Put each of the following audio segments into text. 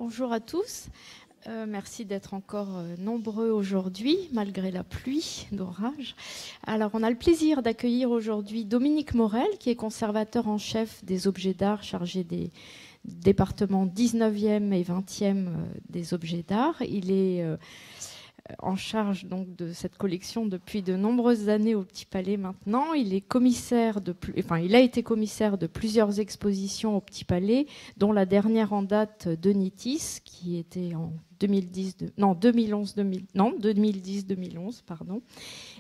Bonjour à tous. Merci d'être encore nombreux aujourd'hui, malgré la pluie d'orage. Alors, on a le plaisir d'accueillir aujourd'hui Dominique Morel, qui est conservateur en chef des objets d'art chargé des départements 19e et 20e des objets d'art. Il est en charge donc de cette collection depuis de nombreuses années au Petit Palais maintenant. Il est il a été commissaire de plusieurs expositions au Petit Palais, dont la dernière en date de Nitis, qui était en 2010-2011, pardon.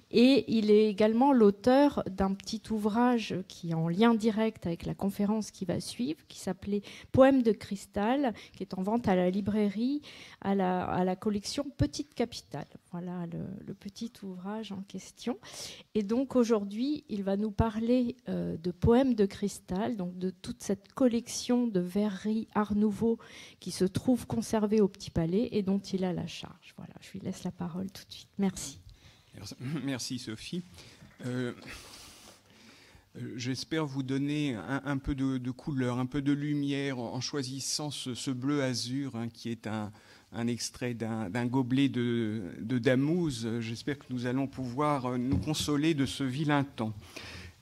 Et il est également l'auteur d'un petit ouvrage qui est en lien direct avec la conférence qui va suivre, qui s'appelait Poèmes de cristal, qui est en vente à la librairie, à la collection Petite Capitale. Voilà le petit ouvrage en question. Et donc aujourd'hui, il va nous parler de Poèmes de cristal, donc de toute cette collection de verreries Art Nouveau qui se trouve conservée au Petit Palais et dont il a la charge. Voilà, je lui laisse la parole tout de suite. Merci. Merci Sophie. J'espère vous donner un peu de couleur, un peu de lumière en choisissant ce bleu azur qui est un extrait d'un gobelet de Damouze. J'espère que nous allons pouvoir nous consoler de ce vilain temps.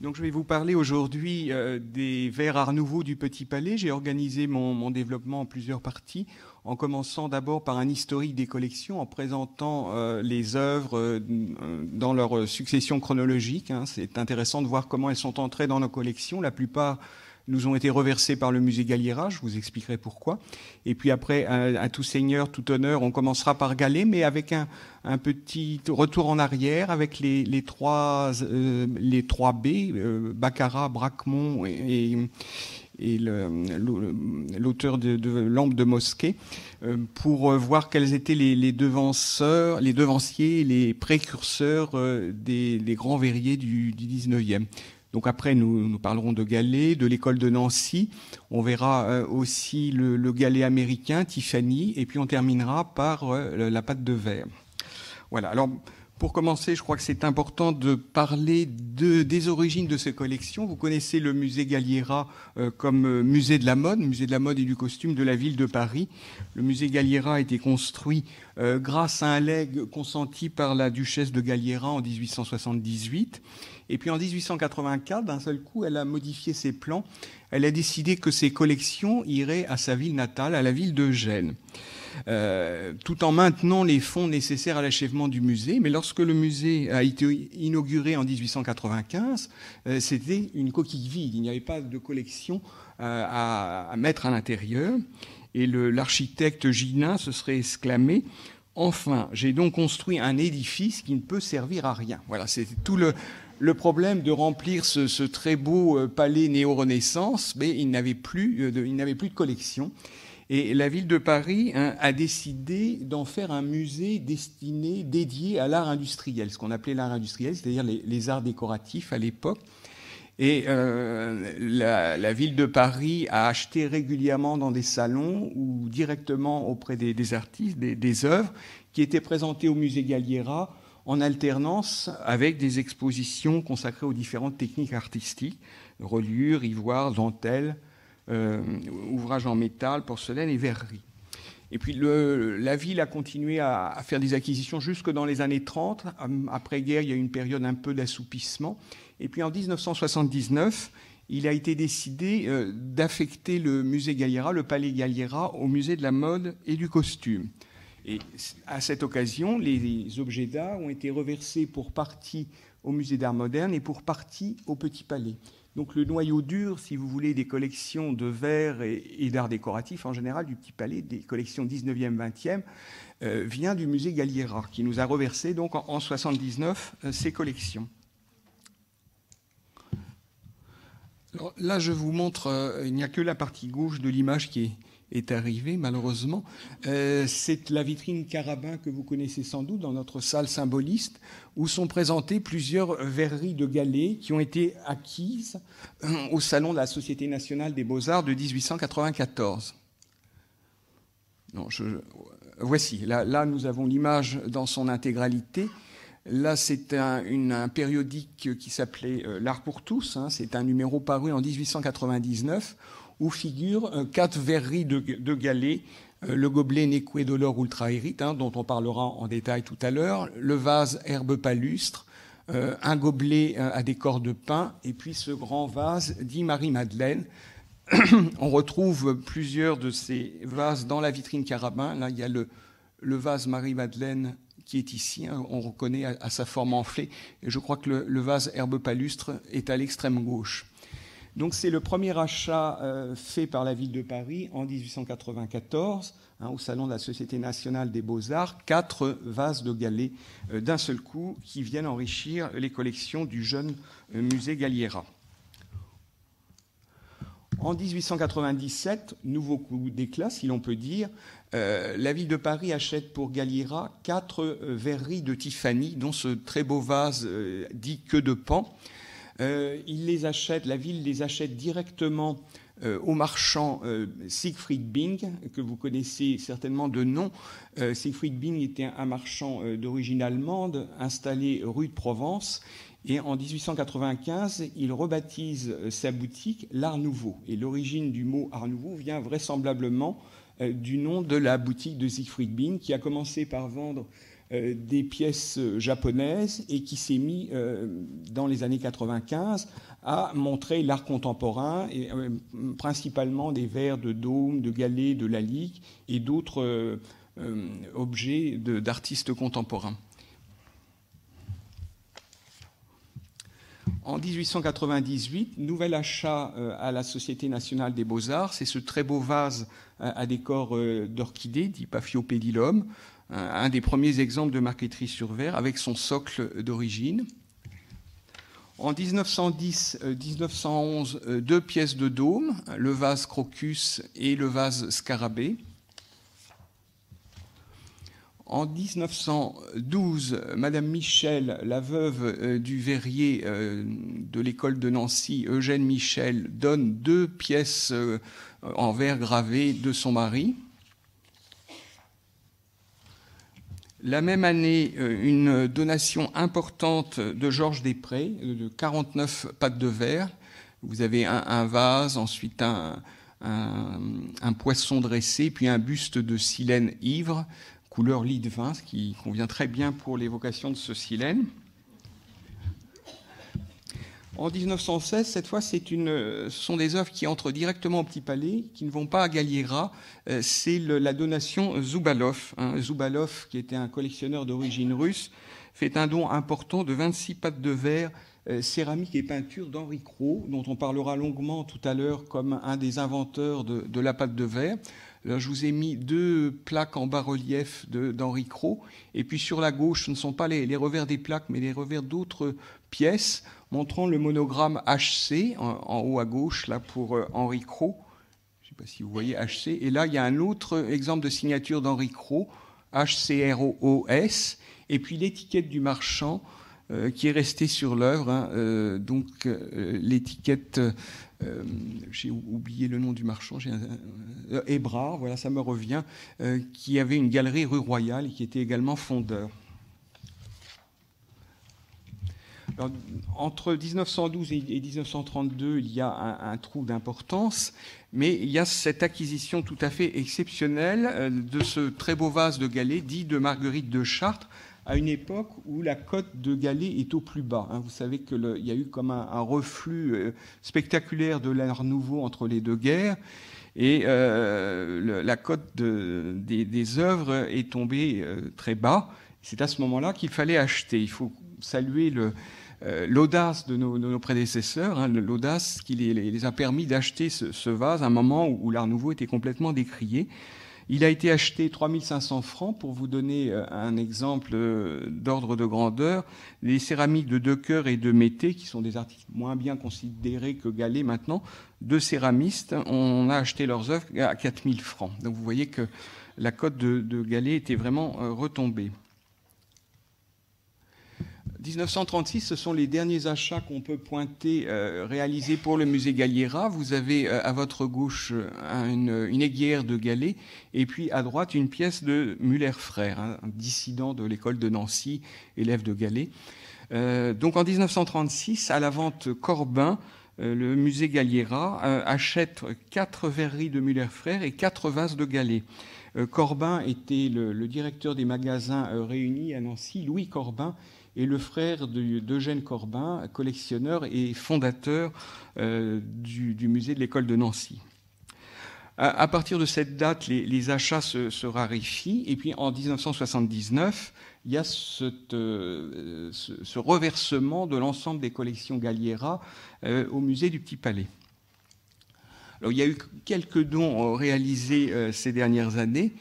Donc, je vais vous parler aujourd'hui des verres Art Nouveau du Petit Palais. J'ai organisé mon développement en plusieurs parties, en commençant d'abord par un historique des collections, en présentant les œuvres dans leur succession chronologique. C'est intéressant de voir comment elles sont entrées dans nos collections. La plupart nous ont été reversées par le musée Galliera, je vous expliquerai pourquoi. Et puis après, à tout seigneur, tout honneur, on commencera par Gallet, mais avec un petit retour en arrière avec les trois B, Baccarat, Bracquemont et l'auteur de Lampe de mosquée, pour voir quels étaient les devanciers, les précurseurs des grands verriers du 19e. Donc après, nous parlerons de Gallet, de l'école de Nancy. On verra aussi le Gallet américain, Tiffany, et puis on terminera par la pâte de verre. Voilà. Alors, pour commencer, je crois que c'est important de parler des origines de ces collections. Vous connaissez le musée Galliera comme musée de la mode et du costume de la ville de Paris. Le musée Galliera a été construit grâce à un legs consenti par la duchesse de Galliera en 1878. Et puis en 1884, d'un seul coup, elle a modifié ses plans. Elle a décidé que ses collections iraient à sa ville natale, à la ville de Gênes. Tout en maintenant les fonds nécessaires à l'achèvement du musée. Mais lorsque le musée a été inauguré en 1895, c'était une coquille vide. Il n'y avait pas de collection à mettre à l'intérieur. Et l'architecte Ginin se serait exclamé: « Enfin, j'ai donc construit un édifice qui ne peut servir à rien. » Voilà, c'était tout le problème de remplir ce très beau palais néo-renaissance, mais il n'avait plus de collection. Et la ville de Paris a décidé d'en faire un musée dédié à l'art industriel, ce qu'on appelait l'art industriel, c'est-à-dire les arts décoratifs à l'époque. Et la ville de Paris a acheté régulièrement dans des salons ou directement auprès des artistes des œuvres qui étaient présentées au musée Galliera en alternance avec des expositions consacrées aux différentes techniques artistiques, reliure, ivoire, dentelle, ouvrages en métal, porcelaine et verrerie. Et puis la ville a continué à faire des acquisitions jusque dans les années 30. Après-guerre, il y a eu une période un peu d'assoupissement. Et puis en 1979, il a été décidé d'affecter le musée Galliera, le palais Galliera, au musée de la mode et du costume. Et à cette occasion, les objets d'art ont été reversés pour partie au musée d'art moderne et pour partie au Petit Palais. Donc le noyau dur, si vous voulez, des collections de verre et d'art décoratif en général du Petit Palais, des collections 19e, 20e, vient du musée Galliera, qui nous a reversé donc en 1979 ces collections. Alors, là, je vous montre, il n'y a que la partie gauche de l'image qui est arrivée, malheureusement. C'est la vitrine Carabin que vous connaissez sans doute dans notre salle symboliste, où sont présentées plusieurs verreries de Gallet qui ont été acquises au Salon de la Société nationale des beaux-arts de 1894. Non, voici, là, nous avons l'image dans son intégralité. Là, c'est un périodique qui s'appelait L'Art pour tous. C'est un numéro paru en 1899 où figurent 4 verreries de Gallet le gobelet Neque dolor ultra erite, dont on parlera en détail tout à l'heure, le vase herbe palustre, un gobelet à décor de pin, et puis ce grand vase dit Marie-Madeleine. On retrouve plusieurs de ces vases dans la vitrine Carabin. Là, il y a le vase Marie-Madeleine qui est ici. On reconnaît à sa forme enflée. Et je crois que le vase herbe palustre est à l'extrême gauche. Donc c'est le premier achat fait par la ville de Paris en 1894, au Salon de la Société nationale des beaux-arts, 4 vases de Gallet d'un seul coup qui viennent enrichir les collections du jeune musée Galliera. En 1897, nouveau coup d'éclat, si l'on peut dire, la ville de Paris achète pour Galliera 4 verreries de Tiffany, dont ce très beau vase dit queue de paon. La ville les achète directement au marchand Siegfried Bing, que vous connaissez certainement de nom. Siegfried Bing était un marchand d'origine allemande installé rue de Provence. Et en 1895, il rebaptise sa boutique l'Art Nouveau. Et l'origine du mot Art Nouveau vient vraisemblablement du nom de la boutique de Siegfried Bing, qui a commencé par vendre des pièces japonaises et qui s'est mis, dans les années 95, à montrer l'art contemporain, et principalement des verres de Dôme, de Gallet, de Lalique et d'autres objets d'artistes contemporains. En 1898, nouvel achat à la Société nationale des beaux-arts, c'est ce très beau vase à décor d'orchidées, dit Paphiopedilum, un des premiers exemples de marqueterie sur verre, avec son socle d'origine. En 1910-1911, 2 pièces de Dôme, le vase Crocus et le vase Scarabée. En 1912, Madame Michel, la veuve du verrier de l'école de Nancy, Eugène Michel, donne 2 pièces en verre gravé de son mari. La même année, une donation importante de Georges Després, de 49 pattes de verre. Vous avez un vase, ensuite un poisson dressé, puis un buste de Silène ivre, couleur lit de vin, ce qui convient très bien pour l'évocation de ce Silène. En 1916, cette fois, ce sont des œuvres qui entrent directement au Petit Palais, qui ne vont pas à Galliera. C'est la donation Zoubalov. Zoubalov, qui était un collectionneur d'origine russe, fait un don important de 26 pattes de verre, céramique et peinture d'Henri Cros, dont on parlera longuement tout à l'heure comme un des inventeurs de la pâte de verre. Là, je vous ai mis 2 plaques en bas-relief d'Henri Cros. Et puis sur la gauche, ce ne sont pas les revers des plaques, mais les revers d'autres pièces, montrant le monogramme HC, en haut à gauche, là, pour Henri Cros. Je ne sais pas si vous voyez HC. Et là, il y a un autre exemple de signature d'Henri Cros, HCROOS, et puis l'étiquette du marchand qui est restée sur l'œuvre. L'étiquette... j'ai oublié le nom du marchand, Hébrard, voilà, ça me revient, qui avait une galerie rue Royale et qui était également fondeur. Alors, entre 1912 et 1932, il y a un trou d'importance, mais il y a cette acquisition tout à fait exceptionnelle de ce très beau vase de Gallet, dit de Marguerite de Chartres, à une époque où la cote de Gallet est au plus bas. Vous savez qu'il y a eu comme un reflux spectaculaire de l'Art Nouveau entre les 2 guerres, et la cote des œuvres est tombée très bas. C'est à ce moment-là qu'il fallait acheter. Il faut saluer l'audace de nos prédécesseurs, l'audace qui les a permis d'acheter ce vase à un moment où l'Art Nouveau était complètement décrié. Il a été acheté 3 500 francs. Pour vous donner un exemple d'ordre de grandeur, les céramiques de Decoeur et de Mété, qui sont des artistes moins bien considérés que Gallet maintenant, 2 céramistes, on a acheté leurs œuvres à 4 000 francs. Donc vous voyez que la cote de Gallet était vraiment retombée. 1936, ce sont les derniers achats qu'on peut pointer réalisés pour le musée Galliera. Vous avez à votre gauche une aiguière de Gallet et puis à droite une pièce de Muller-Frères, un dissident de l'école de Nancy, élève de Gallet. Donc en 1936, à la vente Corbin, le musée Galliera achète 4 verreries de Müller Frères et 4 vases de Gallet. Corbin était le directeur des magasins réunis à Nancy. Louis Corbin est le frère d'Eugène Corbin, collectionneur et fondateur du musée de l'école de Nancy. À partir de cette date, les achats se raréfient. Et puis en 1979, il y a ce reversement de l'ensemble des collections Galliera au musée du Petit Palais. Alors, il y a eu quelques dons réalisés ces dernières années.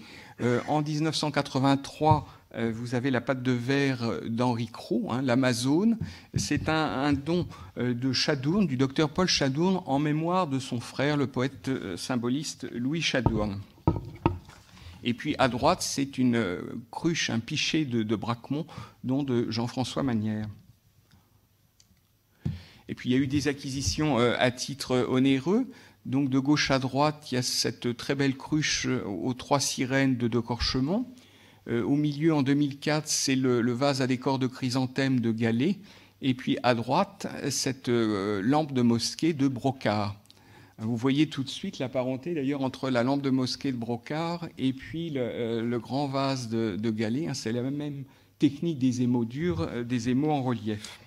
En 1983, vous avez la pâte de verre d'Henri Cros, l'Amazone. C'est un don de Chadourne, du docteur Paul Chadourne, en mémoire de son frère, le poète symboliste Louis Chadourne. Et puis à droite, c'est une cruche, un pichet de Bracquemont, don de Jean-François Manière. Et puis il y a eu des acquisitions à titre onéreux. Donc de gauche à droite, il y a cette très belle cruche aux 3 sirènes de Corchemont. Au milieu, en 2004, c'est le vase à décor de chrysanthème de Gallet. Et puis à droite, cette lampe de mosquée de Brocard. Vous voyez tout de suite la parenté d'ailleurs entre la lampe de mosquée de Brocard et puis le grand vase de Gallet. C'est la même technique des émaux durs, des émaux en relief.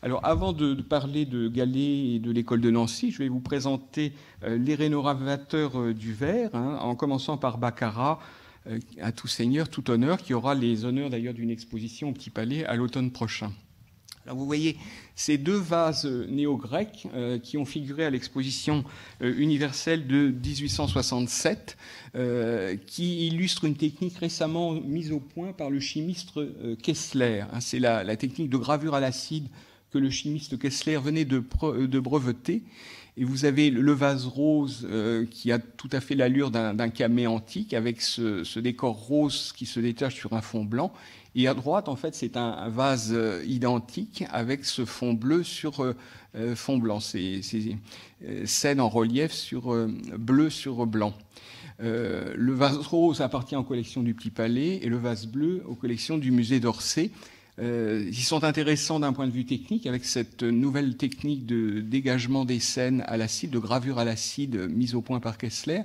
Alors, avant de parler de Gallet et de l'école de Nancy, je vais vous présenter les rénovateurs du verre, en commençant par Baccarat, à tout seigneur, tout honneur, qui aura les honneurs d'ailleurs d'une exposition au Petit Palais à l'automne prochain. Alors, vous voyez ces 2 vases néo-grecs qui ont figuré à l'exposition universelle de 1867, qui illustrent une technique récemment mise au point par le chimiste Kessler. C'est la technique de gravure à l'acide que le chimiste Kessler venait de breveter. Et vous avez le vase rose qui a tout à fait l'allure d'un camée antique, avec ce décor rose qui se détache sur un fond blanc. Et à droite, en fait, c'est un vase identique avec ce fond bleu sur fond blanc. C'est scène en relief sur bleu sur blanc. Le vase rose appartient aux collections du Petit Palais et le vase bleu aux collections du musée d'Orsay. Ils sont intéressants d'un point de vue technique avec cette nouvelle technique de dégagement des scènes à l'acide, de gravure à l'acide mise au point par Kessler,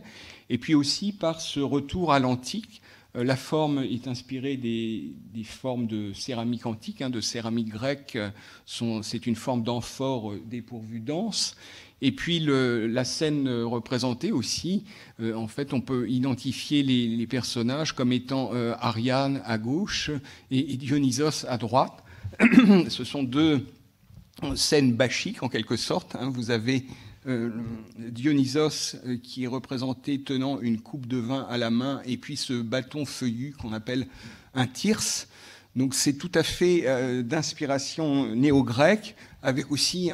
et puis aussi par ce retour à l'antique. La forme est inspirée des formes de céramique antique, de céramique grecque. C'est une forme d'amphore dépourvue d'anse. Et puis la scène représentée aussi, en fait, on peut identifier les personnages comme étant Ariane à gauche et Dionysos à droite. Ce sont 2 scènes bachiques en quelque sorte. Vous avez Dionysos qui est représenté tenant une coupe de vin à la main et puis ce bâton feuillu qu'on appelle un thyrse. Donc c'est tout à fait d'inspiration néo-grecque, avec aussi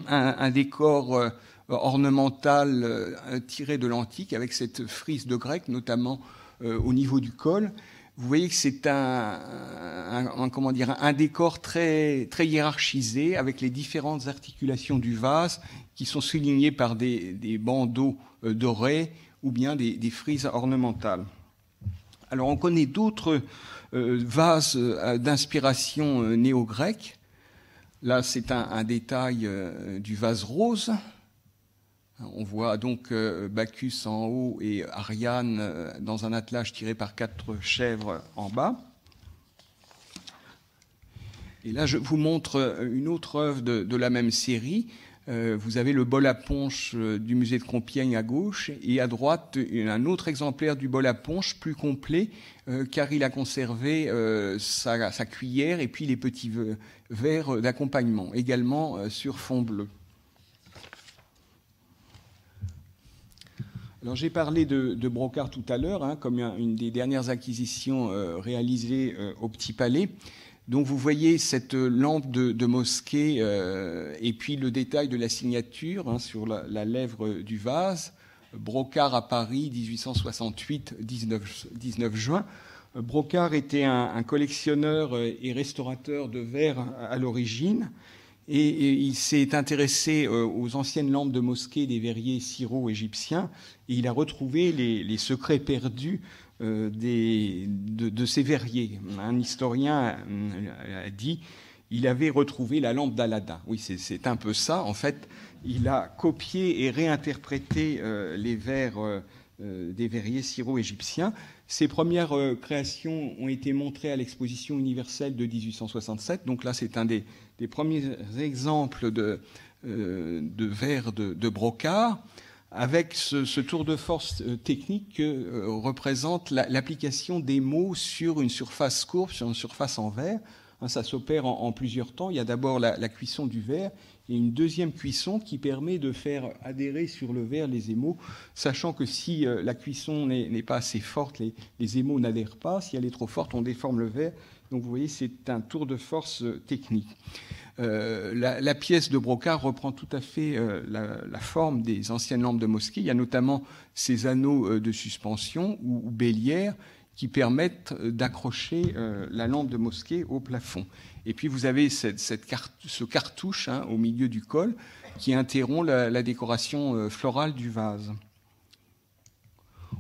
un décor ornemental tiré de l'antique, avec cette frise de grec, notamment au niveau du col. Vous voyez que c'est un décor très, très hiérarchisé, avec les différentes articulations du vase, qui sont soulignées par des bandeaux dorés, ou bien des frises ornementales. Alors on connaît d'autres vases d'inspiration néo-grecque. Là, c'est un détail du vase rose. On voit donc Bacchus en haut et Ariane dans un attelage tiré par 4 chèvres en bas. Et là, je vous montre une autre œuvre de la même série. Vous avez le bol à punch du musée de Compiègne à gauche et à droite un autre exemplaire du bol à punch plus complet car il a conservé sa cuillère et puis les petits verres d'accompagnement, également sur fond bleu. Alors j'ai parlé de Brocard tout à l'heure, comme une des dernières acquisitions réalisées au Petit Palais. Donc vous voyez cette lampe de mosquée et puis le détail de la signature sur la lèvre du vase. Brocard à Paris, 1868, 19 juin. Brocard était un collectionneur et restaurateur de verre à l'origine. Et il s'est intéressé aux anciennes lampes de mosquée des verriers syro-égyptiens. Et il a retrouvé les secrets perdus de ces verriers. Un historien a dit il avait retrouvé la lampe d'Aladin. Oui, c'est un peu ça. En fait, il a copié et réinterprété les verres des verriers syro-égyptiens. Ses premières créations ont été montrées à l'exposition universelle de 1867. Donc là, c'est un des premiers exemples de verres de brocart, avec ce tour de force technique que représente l'application des mots sur une surface courbe, sur une surface en verre. Ça s'opère en plusieurs temps. Il y a d'abord la cuisson du verre et une deuxième cuisson qui permet de faire adhérer sur le verre les émaux, sachant que si la cuisson n'est pas assez forte, les émaux n'adhèrent pas. Si elle est trop forte, on déforme le verre. Donc vous voyez, c'est un tour de force technique. La pièce de brocart reprend tout à fait la forme des anciennes lampes de mosquée. Il y a notamment ces anneaux de suspension ou bélières qui permettent d'accrocher la lampe de mosquée au plafond. Et puis vous avez ce cartouche au milieu du col qui interrompt la décoration florale du vase.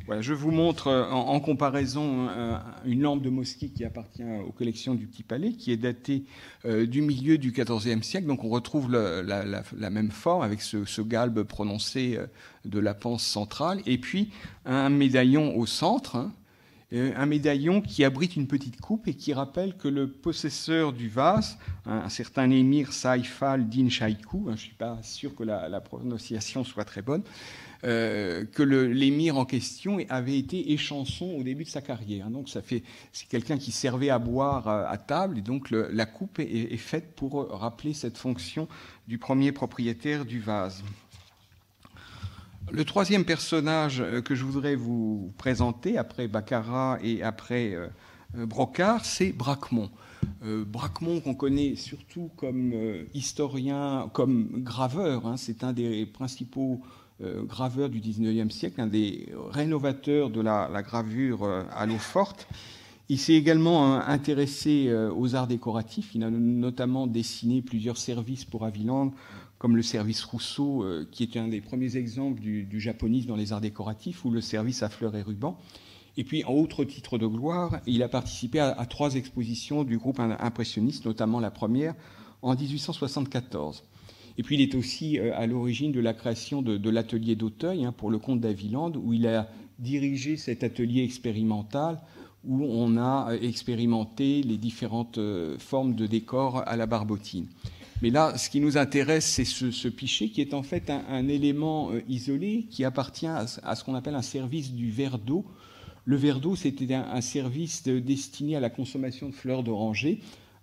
Voilà, je vous montre en comparaison une lampe de mosquée qui appartient aux collections du Petit Palais, qui est datée du milieu du XIVe siècle. Donc on retrouve la même forme avec ce galbe prononcé de la panse centrale, et puis un médaillon au centre, un médaillon qui abrite une petite coupe et qui rappelle que le possesseur du vase, un certain émir Saïf al-Din Shaïkou, je ne suis pas sûr que la prononciation soit très bonne, que l'émir en question avait été échanson au début de sa carrière. Donc c'est quelqu'un qui servait à boire à table, et donc la coupe est faite pour rappeler cette fonction du premier propriétaire du vase. Le troisième personnage que je voudrais vous présenter, après Baccarat et après Brocard, c'est Bracquemond. Bracquemond, qu'on connaît surtout comme historien, comme graveur, c'est un des principaux graveurs du XIXe siècle, un des rénovateurs de la gravure à l'eau forte. Il s'est également intéressé aux arts décoratifs. Il a notamment dessiné plusieurs services pour Haviland, comme le service Rousseau, qui est un des premiers exemples du japonisme dans les arts décoratifs, ou le service à fleurs et rubans. Et puis, en autre titre de gloire, il a participé à 3 expositions du groupe impressionniste, notamment la première en 1874. Et puis, il est aussi à l'origine de la création de l'atelier d'Auteuil pour le comte d'Haviland, où il a dirigé cet atelier expérimental où on a expérimenté les différentes formes de décor à la barbotine. Mais là, ce qui nous intéresse, c'est ce pichet qui est en fait un élément isolé qui appartient à ce qu'on appelle un service du verre d'eau. Le verre d'eau, c'était un service destiné à la consommation de fleurs d'oranger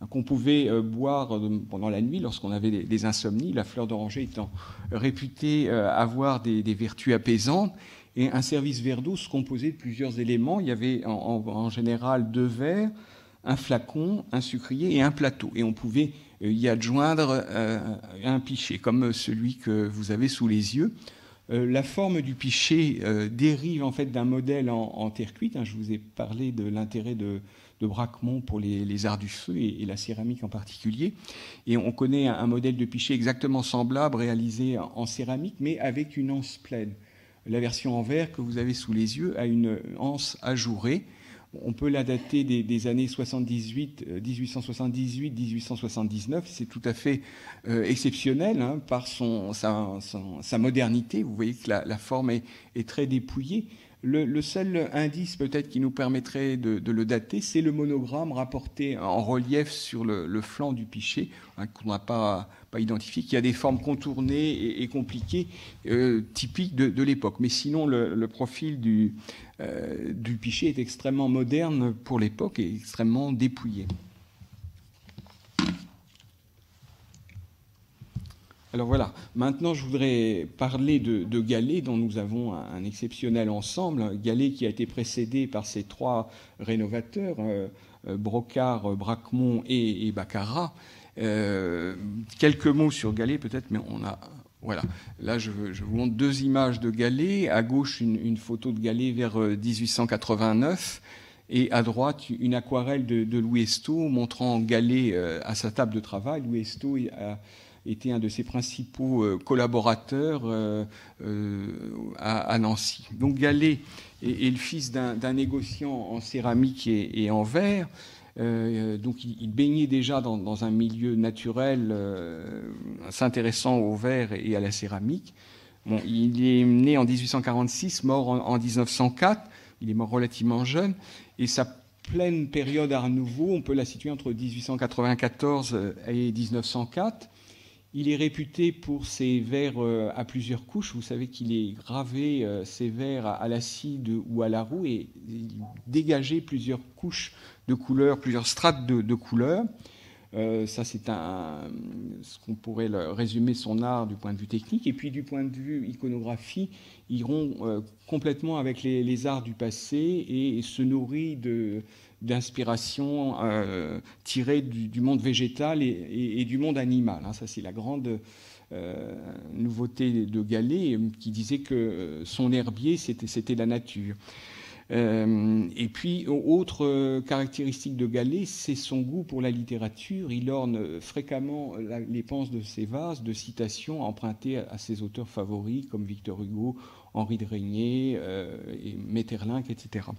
qu'on pouvait boire pendant la nuit lorsqu'on avait des insomnies, la fleur d'oranger étant réputée avoir des vertus apaisantes. Et un service verre d'eau se composait de plusieurs éléments. Il y avait en général 2 verres, un flacon, un sucrier et un plateau. Et on pouvait y adjoindre un pichet, comme celui que vous avez sous les yeux. La forme du pichet dérive en fait d'un modèle en terre cuite. Je vous ai parlé de l'intérêt de Bracquemond pour les arts du feu et la céramique en particulier. Et on connaît un modèle de pichet exactement semblable, réalisé en céramique, mais avec une anse pleine. La version en verre que vous avez sous les yeux a une anse ajourée. On peut la dater des années 1878-1879. C'est tout à fait exceptionnel par sa modernité. Vous voyez que la forme est très dépouillée. Le seul indice peut-être qui nous permettrait de le dater, c'est le monogramme rapporté en relief sur le flanc du pichet, qu'on n'a pas identifié, qui a des formes contournées et compliquées, typiques de l'époque. Mais sinon, le profil du pichet est extrêmement moderne pour l'époque et extrêmement dépouillé. Alors voilà, maintenant je voudrais parler de Gallet, dont nous avons un exceptionnel ensemble. Gallet qui a été précédé par ces 3 rénovateurs, Brocard, Bracquemond et Baccarat. Quelques mots sur Gallet peut-être, mais voilà. Là je vous montre 2 images de Gallet. À gauche une photo de Gallet vers 1889. Et à droite, une aquarelle de Louis Hestaux montrant Gallet à sa table de travail. Louis Hestaux était un de ses principaux collaborateurs à Nancy. Donc Gallet est le fils d'un négociant en céramique et en verre. Donc il baignait déjà dans un milieu naturel s'intéressant au verre et à la céramique. Bon, il est né en 1846, mort en 1904. Il est mort relativement jeune. Et sa pleine période Art Nouveau, on peut la situer entre 1894 et 1904. Il est réputé pour ses verres à plusieurs couches. Vous savez qu'il est gravé ses verres à l'acide ou à la roue et il dégageait plusieurs couches de couleurs, plusieurs strates de couleurs. Ça, c'est ce qu'on pourrait résumer son art du point de vue technique. Et puis, du point de vue iconographie, il rompt complètement avec les arts du passé et se nourrit d'inspiration tirée du monde végétal et du monde animal. Ça, c'est la grande nouveauté de Gallet, qui disait que son herbier, c'était la nature. Et puis, autre caractéristique de Gallet, c'est son goût pour la littérature. Il orne fréquemment les panses de ses vases de citations empruntées à ses auteurs favoris, comme Victor Hugo, Henri de Régnier, et Maeterlinck, etc.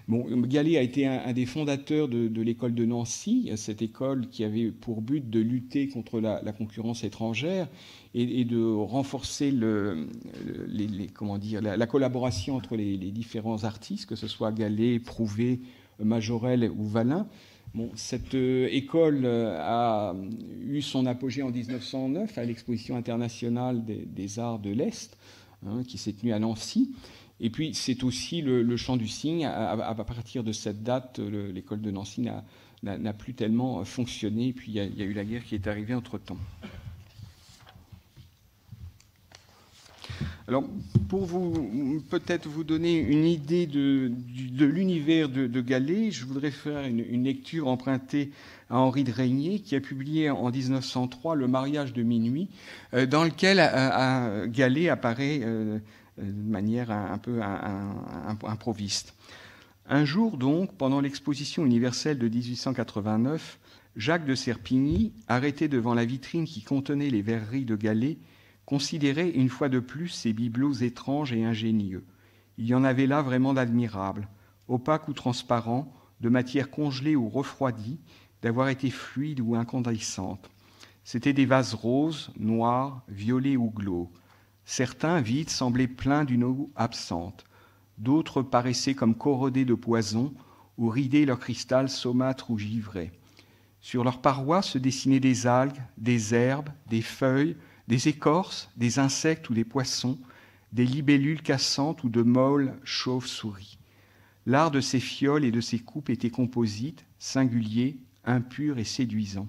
Bon, Gallet a été un des fondateurs de l'école de Nancy, cette école qui avait pour but de lutter contre la concurrence étrangère et de renforcer la collaboration entre les différents artistes, que ce soit Gallet, Prouvé, Majorelle ou Vallin. Bon, cette école a eu son apogée en 1909 à l'exposition internationale des arts de l'Est, qui s'est tenue à Nancy. Et puis, c'est aussi le chant du cygne. À partir de cette date, l'école de Nancy n'a plus tellement fonctionné. Et puis, il y a eu la guerre qui est arrivée entre-temps. Alors, pour peut-être vous donner une idée de l'univers de Gallet, je voudrais faire une lecture empruntée à Henri de Régnier, qui a publié en 1903 Le mariage de minuit, dans lequel Gallet apparaît de manière un peu improviste. Un jour donc, pendant l'exposition universelle de 1889, Jacques de Serpigny, arrêté devant la vitrine qui contenait les verreries de Gallet, considérait une fois de plus ces bibelots étranges et ingénieux. Il y en avait là vraiment d'admirables, opaques ou transparents, de matière congelée ou refroidie, d'avoir été fluides ou incandescentes. C'étaient des vases roses, noirs, violets ou glauques. Certains, vides, semblaient pleins d'une eau absente. D'autres paraissaient comme corrodés de poison ou ridés leur cristal saumâtre ou givré. Sur leurs parois se dessinaient des algues, des herbes, des feuilles, des écorces, des insectes ou des poissons, des libellules cassantes ou de molles chauves-souris. L'art de ces fioles et de ces coupes était composite, singulier, impur et séduisant.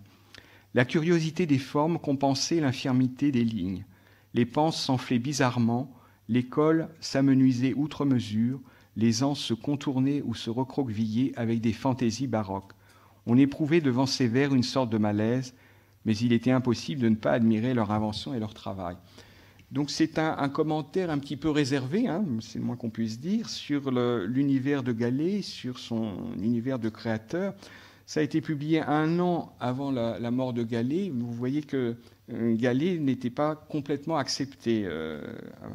La curiosité des formes compensait l'infirmité des lignes. Les panses s'enflaient bizarrement, les cols s'amenuisaient outre mesure, les anses se contournaient ou se recroquevillaient avec des fantaisies baroques. On éprouvait devant ces vers une sorte de malaise, mais il était impossible de ne pas admirer leur invention et leur travail. Donc c'est un commentaire un petit peu réservé, c'est le moins qu'on puisse dire, sur l'univers de Gallet, sur son univers de créateur. Ça a été publié 1 an avant la mort de Gallet. Vous voyez que Gallet n'était pas complètement accepté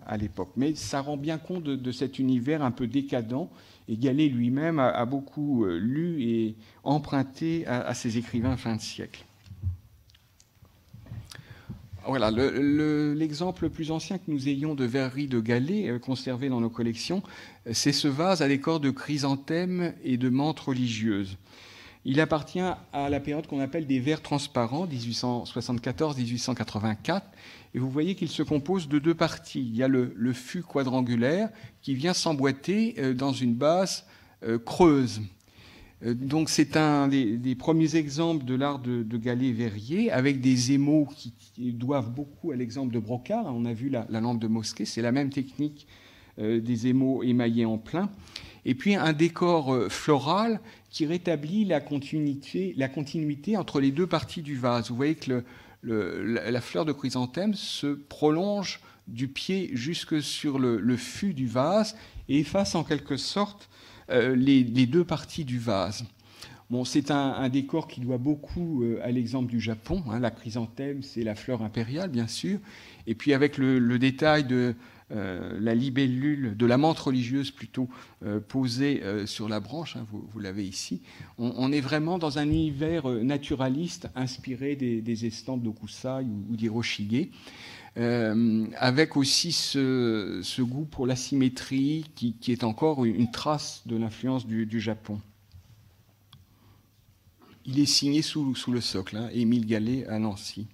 à l'époque. Mais ça rend bien compte de cet univers un peu décadent. Et Gallet lui-même a beaucoup lu et emprunté à ses écrivains fin de siècle. Voilà, l'exemple le plus ancien que nous ayons de verrerie de Gallet conservé dans nos collections, c'est ce vase à décor de chrysanthèmes et de menthes religieuses. Il appartient à la période qu'on appelle des verres transparents, 1874-1884, et vous voyez qu'il se compose de 2 parties. Il y a le fût quadrangulaire qui vient s'emboîter dans une base creuse. Donc c'est un des premiers exemples de l'art de Gallet-Verrier, avec des émaux qui doivent beaucoup à l'exemple de Brocard. On a vu la lampe de Mosquée, c'est la même technique des émaux émaillés en plein. Et puis un décor floral qui rétablit la continuité entre les 2 parties du vase. Vous voyez que la fleur de chrysanthème se prolonge du pied jusque sur le fût du vase et efface en quelque sorte les 2 parties du vase. Bon, c'est un décor qui doit beaucoup à l'exemple du Japon. Hein, la chrysanthème, c'est la fleur impériale, bien sûr. Et puis avec le détail de la libellule, de la menthe religieuse plutôt, posée sur la branche, hein, vous l'avez ici. On est vraiment dans un univers naturaliste inspiré des estampes d'Okusai ou d'Hiroshige. Avec aussi ce goût pour la symétrie qui est encore une trace de l'influence du Japon. Il est signé sous le socle, hein, Émile Gallet à Nancy.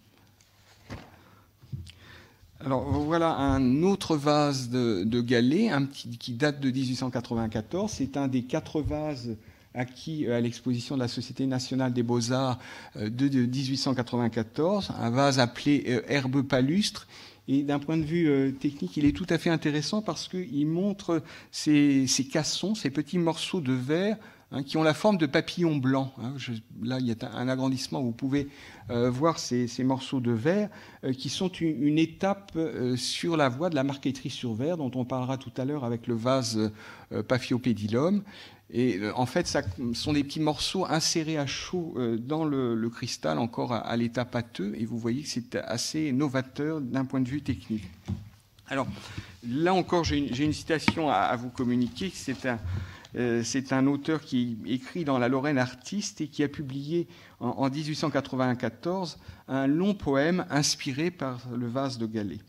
Alors voilà un autre vase de Gallet, qui date de 1894. C'est un des 4 vases acquis à l'exposition de la Société nationale des beaux-arts de 1894, un vase appelé herbe palustre. Et d'un point de vue technique, il est tout à fait intéressant parce qu'il montre ces cassons, ces petits morceaux de verre, hein, qui ont la forme de papillons blancs. Hein. Là, il y a un agrandissement où vous pouvez voir ces morceaux de verre qui sont une étape sur la voie de la marqueterie sur verre, dont on parlera tout à l'heure avec le vase Paphiopedilum. Et en fait, ce sont des petits morceaux insérés à chaud dans le cristal, encore à l'état pâteux, et vous voyez que c'est assez novateur d'un point de vue technique. Alors, là encore, j'ai une citation à vous communiquer. C'est un auteur qui écrit dans la Lorraine artiste et qui a publié en 1894 un long poème inspiré par le vase de Gallet.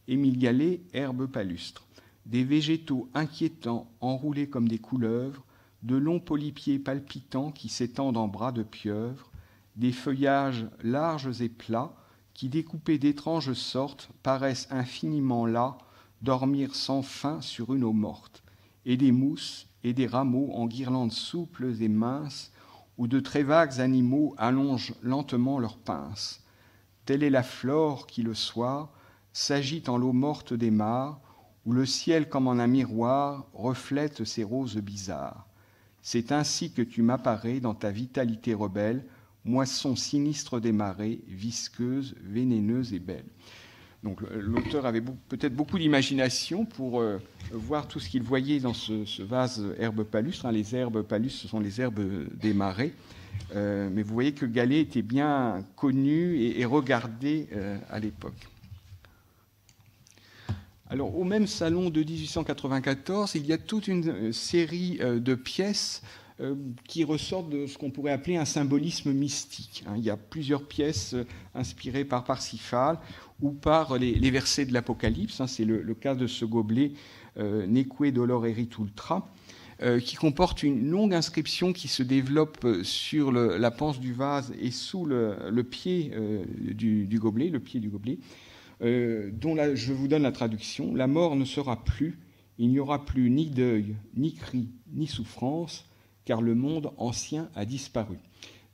Émile Gallet, herbe palustre. Des végétaux inquiétants enroulés comme des couleuvres, de longs polypiers palpitants qui s'étendent en bras de pieuvre, des feuillages larges et plats qui, découpés d'étranges sortes, paraissent infiniment las, dormir sans fin sur une eau morte, et des mousses et des rameaux en guirlandes souples et minces, où de très vagues animaux allongent lentement leurs pinces. Telle est la flore qui, le soir, s'agite en l'eau morte des mares, où le ciel, comme en un miroir, reflète ses roses bizarres. C'est ainsi que tu m'apparais dans ta vitalité rebelle, moisson sinistre des marées, visqueuse, vénéneuse et belle. Donc l'auteur avait peut-être beaucoup d'imagination pour voir tout ce qu'il voyait dans ce vase herbe palustre. Hein, les herbes palustres, ce sont les herbes des marais. Mais vous voyez que Gallet était bien connu et regardé à l'époque. Alors, au même salon de 1894, il y a toute une série de pièces qui ressortent de ce qu'on pourrait appeler un symbolisme mystique. Il y a plusieurs pièces inspirées par Parsifal ou par les versets de l'Apocalypse. C'est le cas de ce gobelet Neque dolor erit ultra, qui comporte une longue inscription qui se développe sur la panse du vase et sous le pied du gobelet, le pied du gobelet. Dont je vous donne la traduction. La mort ne sera plus, il n'y aura plus ni deuil, ni cri, ni souffrance, car le monde ancien a disparu.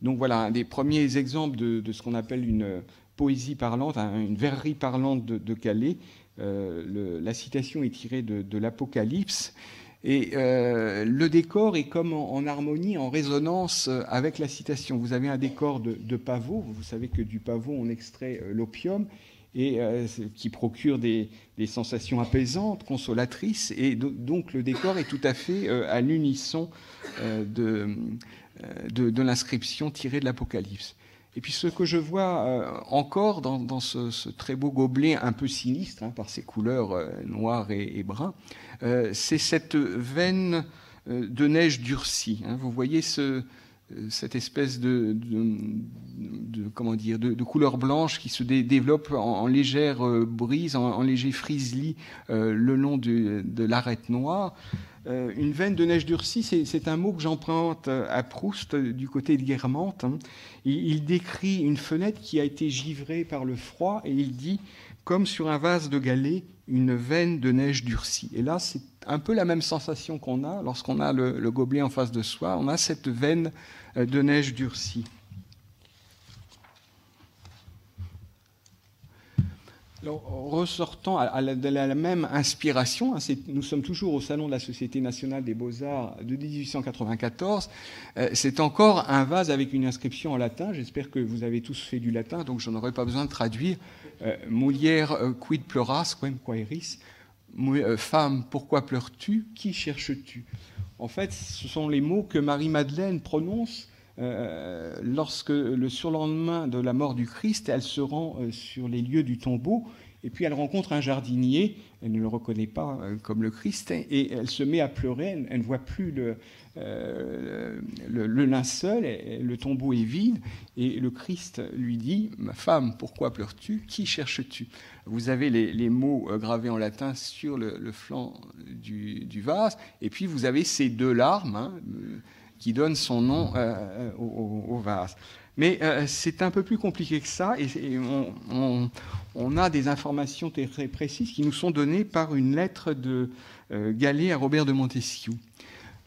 Donc voilà un des premiers exemples de ce qu'on appelle une poésie parlante, une verrerie parlante de Gallet. La citation est tirée de l'Apocalypse. Et le décor est comme en harmonie, en résonance avec la citation. Vous avez un décor de pavot. Vous savez que du pavot, on extrait l'opium, et qui procure des sensations apaisantes, consolatrices, et donc le décor est tout à fait à l'unisson de l'inscription tirée de l'Apocalypse. Et puis ce que je vois encore dans ce très beau gobelet un peu sinistre, hein, par ses couleurs noires et bruns, c'est cette veine de neige durcie. Hein. Vous voyez cette espèce de couleur blanche qui se développe en légère brise, en léger friseli le long de l'arête noire. Une veine de neige durcie, c'est un mot que j'emprunte à Proust du côté de Guermantes. Hein. Il décrit une fenêtre qui a été givrée par le froid et il dit, comme sur un vase de Gallet, une veine de neige durcie. Et là, c'est un peu la même sensation qu'on a lorsqu'on a le gobelet en face de soi. On a cette veine de neige durcie. Alors, ressortant de la même inspiration, hein, nous sommes toujours au Salon de la Société nationale des beaux-arts de 1894, c'est encore un vase avec une inscription en latin. J'espère que vous avez tous fait du latin, donc je n'aurai pas besoin de traduire. Mulier quid pleuras, quem quaeris, femme, pourquoi pleures-tu, qui cherches-tu? En fait, ce sont les mots que Marie-Madeleine prononce lorsque le surlendemain de la mort du Christ, elle se rend sur les lieux du tombeau, et puis elle rencontre un jardinier, elle ne le reconnaît pas comme le Christ, et elle se met à pleurer, elle ne voit plus le linceul, le tombeau est vide, et le Christ lui dit « Ma femme, pourquoi pleures-tu? Qui cherches-tu » Vous avez les mots gravés en latin sur le flanc du vase, et puis vous avez ces deux larmes qui donnent son nom au vase. Mais c'est un peu plus compliqué que ça, et on a des informations très précises qui nous sont données par une lettre de Gallet à Robert de Montesquieu.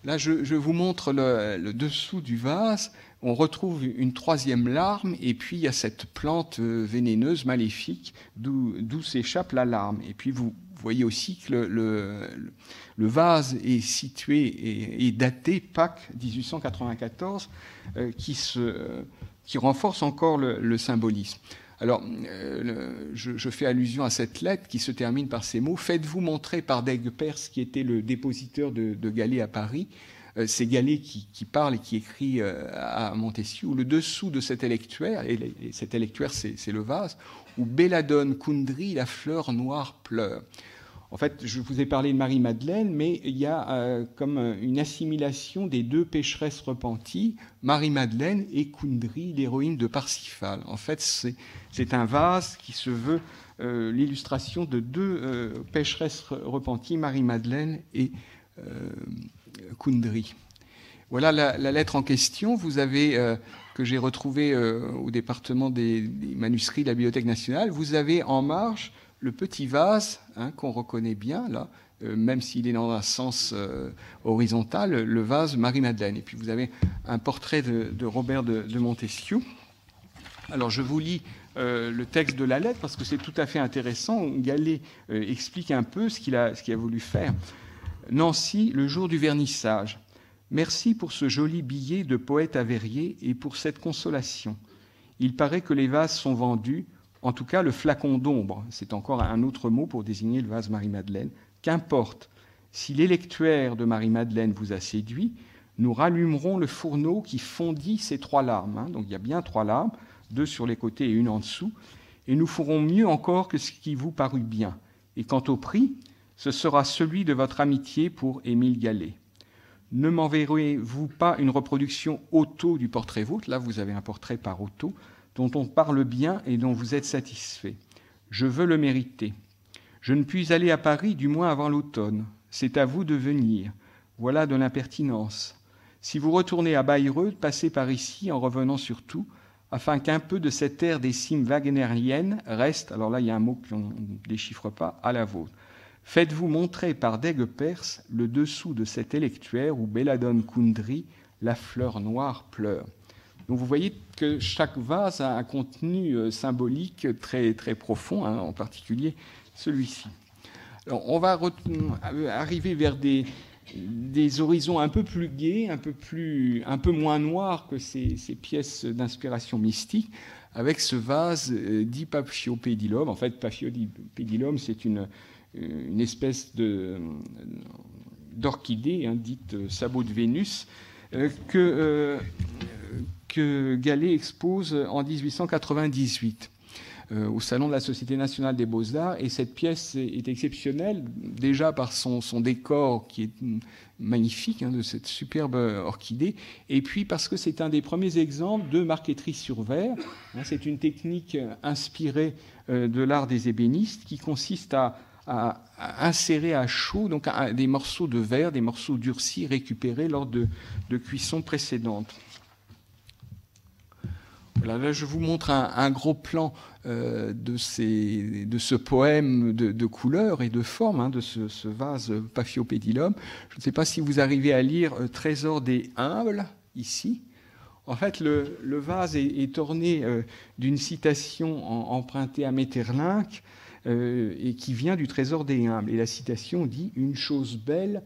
Là, je vous montre le dessous du vase. On retrouve une troisième larme, et puis il y a cette plante vénéneuse, maléfique, d'où s'échappe la larme. Et puis vous voyez aussi que le vase est situé et daté Pâques 1894, qui renforce encore le symbolisme. Alors, je fais allusion à cette lettre qui se termine par ces mots. « Faites-vous montrer par d'Aigues-Perse, qui était le dépositeur de Gallet à Paris. » C'est Gallet qui parle et qui écrit à Montesquieu. Le dessous de cet électuaire, et cet électuaire c'est le vase, où Belladone Kundry, la fleur noire, pleure. En fait, je vous ai parlé de Marie-Madeleine, mais il y a comme une assimilation des deux pécheresses repenties, Marie-Madeleine et Kundry, l'héroïne de Parsifal. En fait, c'est un vase qui se veut l'illustration de deux pécheresses repenties, Marie-Madeleine et Kundry. Voilà la lettre en question. Vous avez, que j'ai retrouvée au département des manuscrits de la Bibliothèque nationale, vous avez en marge le petit vase qu'on reconnaît bien, là, même s'il est dans un sens horizontal, le vase Marie-Madeleine. Et puis vous avez un portrait de Robert de Montesquieu. Alors je vous lis le texte de la lettre parce que c'est tout à fait intéressant. Gallet explique un peu ce qu'il a voulu faire. Nancy, le jour du vernissage. Merci pour ce joli billet de poète à Verrier et pour cette consolation. Il paraît que les vases sont vendus. En tout cas, le flacon d'ombre, c'est encore un autre mot pour désigner le vase Marie-Madeleine. Qu'importe, si l'électuaire de Marie-Madeleine vous a séduit, nous rallumerons le fourneau qui fondit ces trois larmes. Donc il y a bien trois larmes, deux sur les côtés et une en dessous, et nous ferons mieux encore que ce qui vous parut bien. Et quant au prix, ce sera celui de votre amitié pour Émile Gallet. Ne m'enverrez-vous pas une reproduction auto du portrait vôtre? Là, vous avez un portrait par auto, dont on parle bien et dont vous êtes satisfait. Je veux le mériter. Je ne puis aller à Paris, du moins avant l'automne. C'est à vous de venir. Voilà de l'impertinence. Si vous retournez à Bayreuth, passez par ici en revenant sur tout, afin qu'un peu de cette ère des cimes wagnériennes reste, alors là il y a un mot qu'on ne déchiffre pas, à la vôtre. Faites-vous montrer par d'Aigues-Perse le dessous de cet électuaire où Belladone Kundry, la fleur noire, pleure. Donc vous voyez que chaque vase a un contenu symbolique très, très profond, en particulier celui-ci. Alors on va arriver vers des horizons un peu plus gais, un peu moins noirs que ces pièces d'inspiration mystique, avec ce vase dit Paphiopédilum. En fait, Paphiopédilum, c'est une espèce d'orchidée, dite sabot de Vénus, que Gallet expose en 1898 au Salon de la Société nationale des beaux-arts. Et cette pièce est exceptionnelle, déjà par son décor qui est magnifique, de cette superbe orchidée, et puis parce que c'est un des premiers exemples de marqueterie sur verre. C'est une technique inspirée de l'art des ébénistes qui consiste à insérer à chaud donc des morceaux de verre, des morceaux durcis récupérés lors de cuissons précédentes. Voilà, là, je vous montre un gros plan de ce poème de couleurs et de formes, de ce vase Paphiopédilum. Je ne sais pas si vous arrivez à lire « Trésor des humbles » ici. En fait, le vase est orné d'une citation empruntée à Maeterlinck et qui vient du Trésor des humbles. Et la citation dit « Une chose belle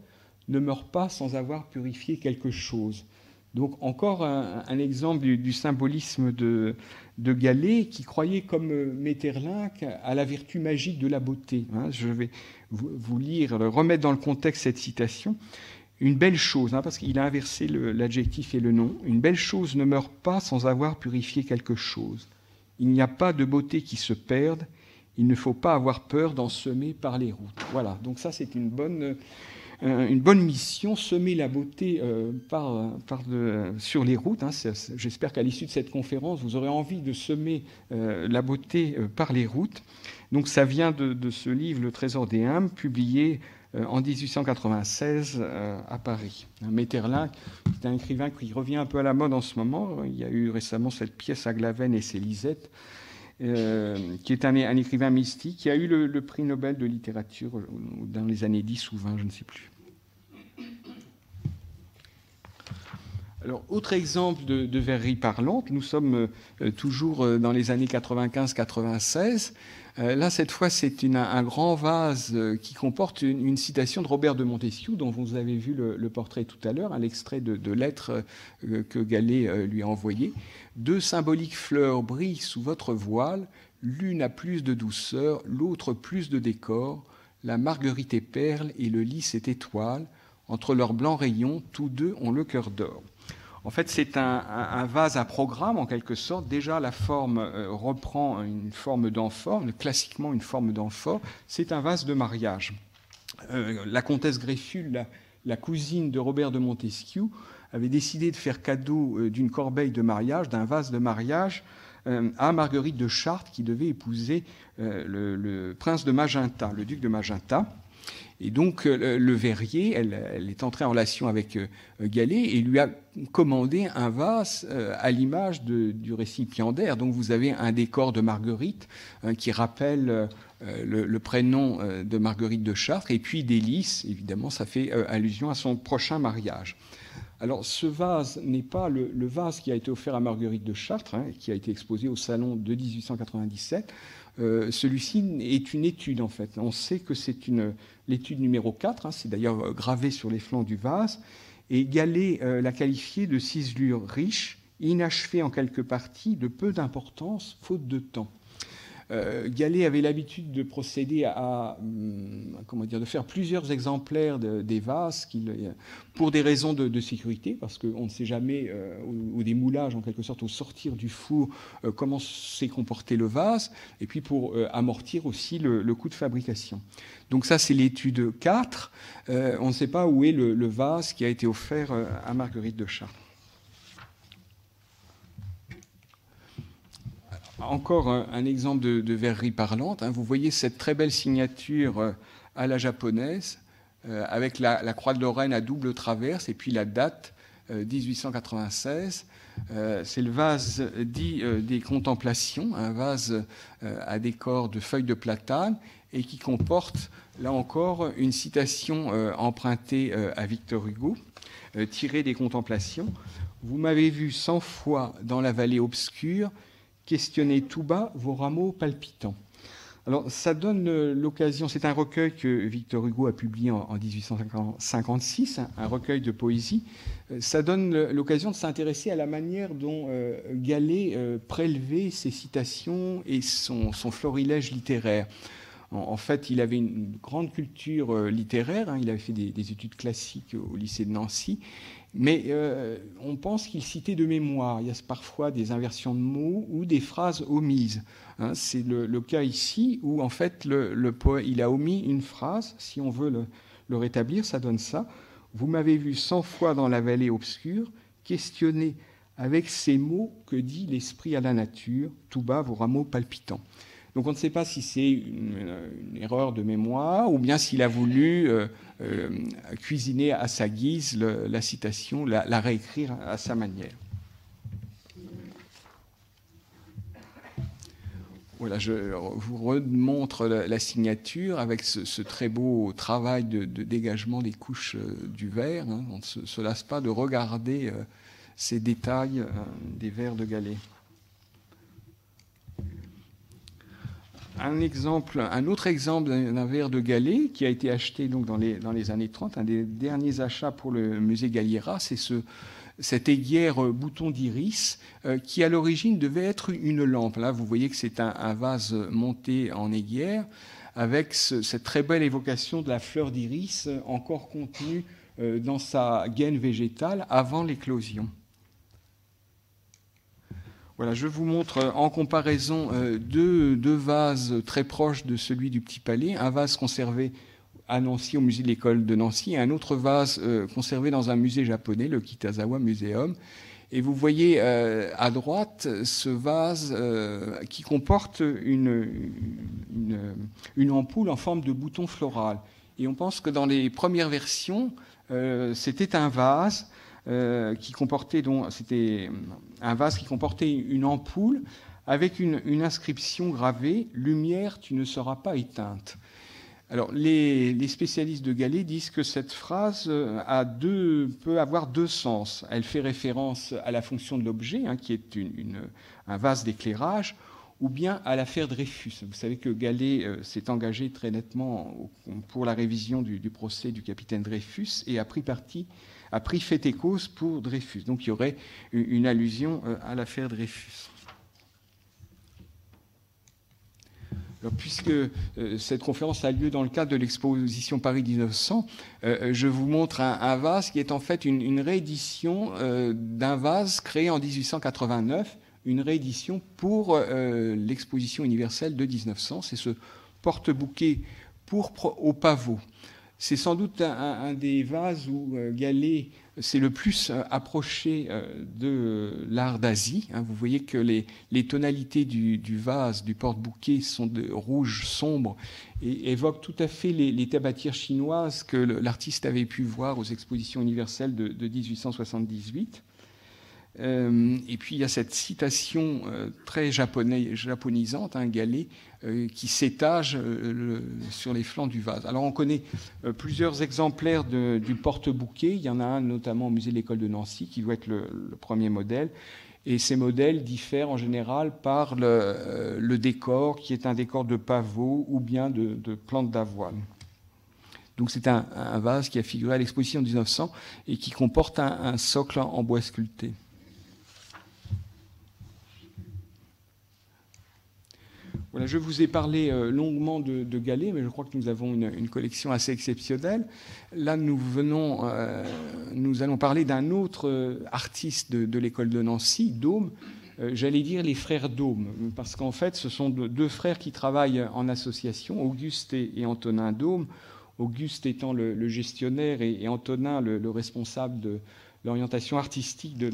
ne meurt pas sans avoir purifié quelque chose ». Donc encore un exemple du symbolisme de Gallet, qui croyait, comme Maeterlinck, à la vertu magique de la beauté. Je vais vous lire, remettre dans le contexte cette citation. « Une belle chose, parce qu'il a inversé l'adjectif et le nom, une belle chose ne meurt pas sans avoir purifié quelque chose. Il n'y a pas de beauté qui se perde, il ne faut pas avoir peur d'en semer par les routes. Voilà, donc ça c'est une bonne mission, semer la beauté sur les routes. J'espère qu'à l'issue de cette conférence, vous aurez envie de semer la beauté par les routes. Donc ça vient de ce livre, Le Trésor des âmes, publié en 1896 à Paris. Metterlinck, c'est un écrivain qui revient un peu à la mode en ce moment. Il y a eu récemment cette pièce à Glavenne et ses Lisettes, qui est un écrivain mystique, qui a eu le prix Nobel de littérature dans les années 10 ou 20, je ne sais plus. Alors, autre exemple de verrerie parlante, nous sommes toujours dans les années 95-96. Là, cette fois, c'est un grand vase qui comporte une citation de Robert de Montesquieu, dont vous avez vu le portrait tout à l'heure, l'extrait de lettres que Gallet lui a envoyées. « Deux symboliques fleurs brillent sous votre voile, l'une a plus de douceur, l'autre plus de décor. La marguerite est perle et le lys est étoile. Entre leurs blancs rayons, tous deux ont le cœur d'or. » En fait, c'est un vase à programme, en quelque sorte. Déjà, la forme reprend une forme d'amphore, classiquement une forme d'amphore. C'est un vase de mariage. La comtesse Greffule, la cousine de Robert de Montesquieu, avait décidé de faire cadeau d'une corbeille de mariage, d'un vase de mariage, à Marguerite de Chartres, qui devait épouser le prince de Magenta, le duc de Magenta. Et donc, le verrier, elle est entrée en relation avec Gallet et lui a commandé un vase à l'image du récipiendaire. Donc, vous avez un décor de Marguerite qui rappelle le prénom de Marguerite de Chartres, et puis des lys, évidemment, ça fait allusion à son prochain mariage. Alors, ce vase n'est pas le vase qui a été offert à Marguerite de Chartres, qui a été exposé au salon de 1897. Celui-ci est une étude, en fait. On sait que c'est l'étude numéro 4, c'est d'ailleurs gravé sur les flancs du vase, et Gallet l'a qualifié de ciselure riche, inachevée en quelques parties, de peu d'importance, faute de temps. Gallet avait l'habitude de procéder de faire plusieurs exemplaires des vases pour des raisons de sécurité, parce qu'on ne sait jamais, ou des moulages en quelque sorte au sortir du four, comment s'est comporté le vase, et puis pour amortir aussi le coût de fabrication. Donc ça, c'est l'étude 4. On ne sait pas où est le vase qui a été offert à Marguerite de Chartres. Encore un exemple de verrerie parlante. Vous voyez cette très belle signature à la japonaise, avec la croix de Lorraine à double traverse, et puis la date 1896. C'est le vase dit des Contemplations, un vase à décor de feuilles de platane, et qui comporte, là encore, une citation empruntée à Victor Hugo, tirée des Contemplations. « Vous m'avez vu 100 fois dans la vallée obscure, questionner tout bas vos rameaux palpitants. » Alors, ça donne l'occasion, c'est un recueil que Victor Hugo a publié en 1856, un recueil de poésie. Ça donne l'occasion de s'intéresser à la manière dont Gallet prélevait ses citations et son florilège littéraire. En fait, il avait une grande culture littéraire, il avait fait des études classiques au lycée de Nancy, mais on pense qu'il citait de mémoire. Il y a parfois des inversions de mots ou des phrases omises. C'est le cas ici où, en fait, il a omis une phrase. Si on veut le rétablir, ça donne ça. « Vous m'avez vu 100 fois dans la vallée obscure, questionner avec ces mots que dit l'esprit à la nature, tout bas vos rameaux palpitants. » Donc on ne sait pas si c'est une erreur de mémoire ou bien s'il a voulu cuisiner à sa guise la citation, la réécrire à sa manière. Voilà, je vous remontre la signature avec ce très beau travail de dégagement des couches du verre. On ne se lasse pas de regarder ces détails des vers de Gallet. Un autre exemple d'un verre de Gallet qui a été acheté donc dans les années 30, un des derniers achats pour le musée Galliera, c'est cette aiguière bouton d'iris qui à l'origine devait être une lampe. Là, vous voyez que c'est un vase monté en aiguière avec cette très belle évocation de la fleur d'iris encore contenue dans sa gaine végétale avant l'éclosion. Voilà, je vous montre en comparaison deux vases très proches de celui du Petit Palais. Un vase conservé à Nancy, au musée de l'école de Nancy, et un autre vase conservé dans un musée japonais, le Kitazawa Museum. Et vous voyez à droite ce vase qui comporte une ampoule en forme de bouton floral. Et on pense que dans les premières versions, c'était un vase c'était un vase qui comportait une ampoule avec une inscription gravée « Lumière, tu ne seras pas éteinte ». Alors, les spécialistes de Gallet disent que cette phrase peut avoir deux sens. Elle fait référence à la fonction de l'objet, hein, qui est un vase d'éclairage, ou bien à l'affaire Dreyfus. Vous savez que Gallet s'est engagé très nettement pour la révision du procès du capitaine Dreyfus et a pris fait et cause pour Dreyfus. Donc il y aurait une allusion à l'affaire Dreyfus. Alors, puisque cette conférence a lieu dans le cadre de l'exposition Paris 1900, je vous montre un vase qui est en fait une réédition d'un vase créé en 1889, une réédition pour l'exposition universelle de 1900. C'est ce porte-bouquet pourpre au pavot. C'est sans doute un des vases où Gallet s'est le plus approché de l'art d'Asie. Vous voyez que les tonalités du vase, du porte-bouquet, sont de rouge sombre et évoquent tout à fait les tabatières chinoises que l'artiste avait pu voir aux expositions universelles de 1878. Et puis il y a cette citation très japonisante, Gallet, qui s'étage sur les flancs du vase. Alors on connaît plusieurs exemplaires du porte-bouquet. Il y en a un notamment au musée de l'école de Nancy qui doit être le premier modèle. Et ces modèles diffèrent en général par le décor, qui est un décor de pavot ou bien de plantes d'avoine. Donc c'est un vase qui a figuré à l'exposition de 1900 et qui comporte un socle en bois sculpté. Voilà, je vous ai parlé longuement de Gallet, mais je crois que nous avons une collection assez exceptionnelle. Là, nous allons parler d'un autre artiste de l'école de Nancy, Daume. J'allais dire les frères Daume, parce qu'en fait, ce sont deux frères qui travaillent en association, Auguste et Antonin Daume. Auguste étant le gestionnaire et Antonin le responsable de l'orientation artistique de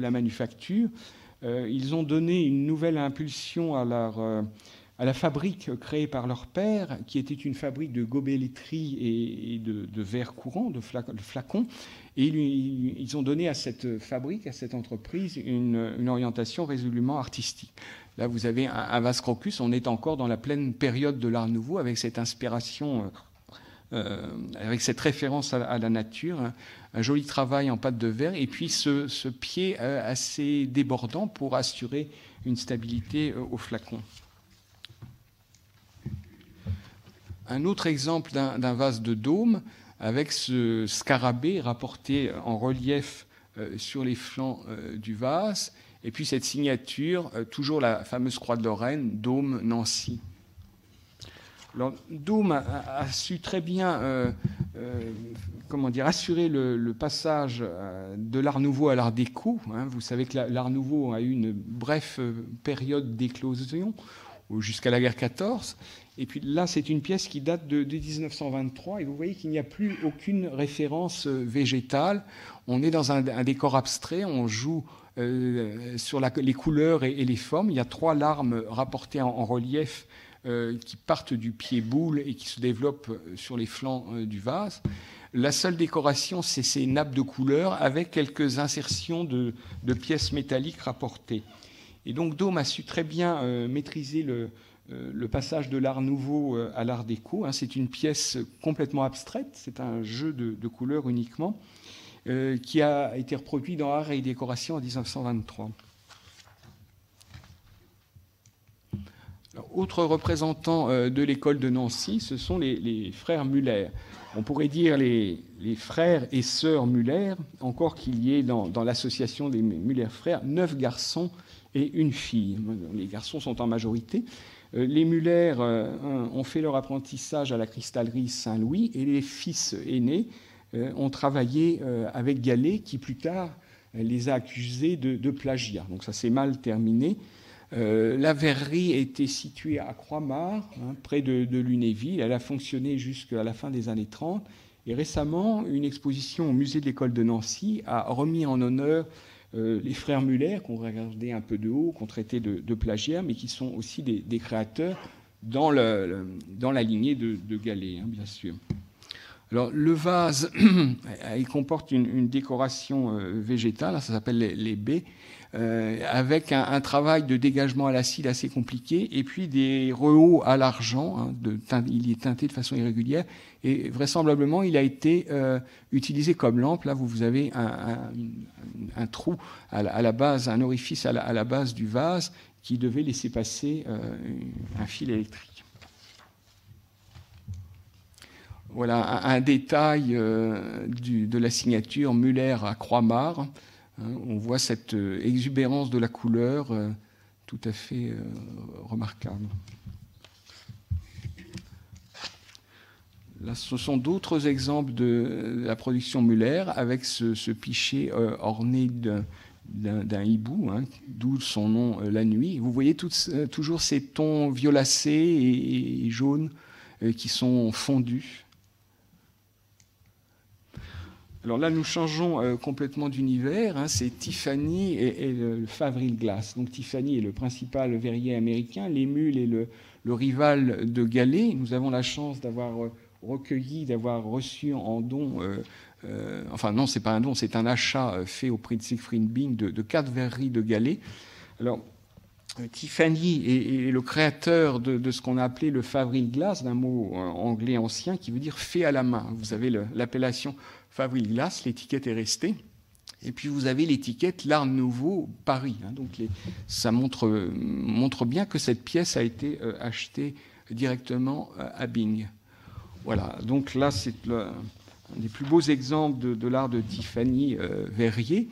la manufacture. Ils ont donné une nouvelle impulsion à la fabrique créée par leur père, qui était une fabrique de gobelletterie et de verre courant, de flacons. Et ils ont donné à cette fabrique, à cette entreprise, une orientation résolument artistique. Là, vous avez un vase crocus. On est encore dans la pleine période de l'Art Nouveau, avec cette inspiration, avec cette référence à la nature, un joli travail en pâte de verre, et puis ce pied assez débordant pour assurer une stabilité au flacon. Un autre exemple d'un vase de Daume, avec ce scarabée rapporté en relief sur les flancs du vase, et puis cette signature, toujours la fameuse croix de Lorraine, Daume, Nancy. Alors, Daume a su très bien assurer le passage de l'Art Nouveau à l'Art déco. Vous savez que l'Art Nouveau a eu une brève période d'éclosion jusqu'à la guerre 14. Et puis là, c'est une pièce qui date de 1923. Et vous voyez qu'il n'y a plus aucune référence végétale. On est dans un décor abstrait. On joue sur les couleurs et les formes. Il y a 3 larmes rapportées en relief qui partent du pied boule et qui se développent sur les flancs du vase. La seule décoration, c'est ces nappes de couleurs avec quelques insertions de pièces métalliques rapportées. Et donc Daume a su très bien maîtriser le passage de l'Art Nouveau à l'Art déco. C'est une pièce complètement abstraite, c'est un jeu de couleurs uniquement, qui a été reproduit dans Art et Décoration en 1923. Alors, autre représentant de l'école de Nancy, ce sont les frères Muller. On pourrait dire les frères et sœurs Muller, encore qu'il y ait dans l'association des Muller frères 9 garçons et une fille. Les garçons sont en majorité. Les Muller ont fait leur apprentissage à la cristallerie Saint-Louis et les fils aînés ont travaillé avec Gallet, qui plus tard les a accusés de plagiat. Donc ça s'est mal terminé. La verrerie était située à Croix-Mare, près de Lunéville. Elle a fonctionné jusqu'à la fin des années 30. Et récemment, une exposition au musée de l'école de Nancy a remis en honneur les frères Muller, qu'on regardait un peu de haut, qu'on traitait de plagiat, mais qui sont aussi des créateurs dans la lignée de Gallet, bien sûr. Alors, le vase, il comporte une décoration végétale, ça s'appelle les baies, avec un travail de dégagement à l'acide assez compliqué, et puis des rehauts à l'argent. Il est teinté de façon irrégulière, et vraisemblablement, il a été utilisé comme lampe. Là, vous avez un trou à la base, un orifice à la base du vase, qui devait laisser passer un fil électrique. Voilà un détail de la signature Muller à Croix-Mare. On voit cette exubérance de la couleur tout à fait remarquable. Là, ce sont d'autres exemples de la production Muller avec ce pichet orné d'un hibou, d'où son nom la nuit. Vous voyez toujours ces tons violacés et jaunes qui sont fondus. Alors là, nous changeons complètement d'univers. C'est Tiffany et le Favril Glass. Donc Tiffany est le principal verrier américain. L'émule est le rival de Gallet. Nous avons la chance d'avoir d'avoir reçu en don, enfin non, c'est pas un don, c'est un achat fait au prix de Siegfried Bing de 4 verreries de Gallet. Alors Tiffany est le créateur de ce qu'on a appelé le Favril Glass, d'un mot anglais ancien qui veut dire fait à la main. Vous avez l'appellation Favril Glass, l'étiquette est restée. Et puis vous avez l'étiquette L'Art Nouveau Paris. Donc ça montre bien que cette pièce a été achetée directement à Bing. Voilà, donc là c'est un des plus beaux exemples de l'art de Tiffany Verrier.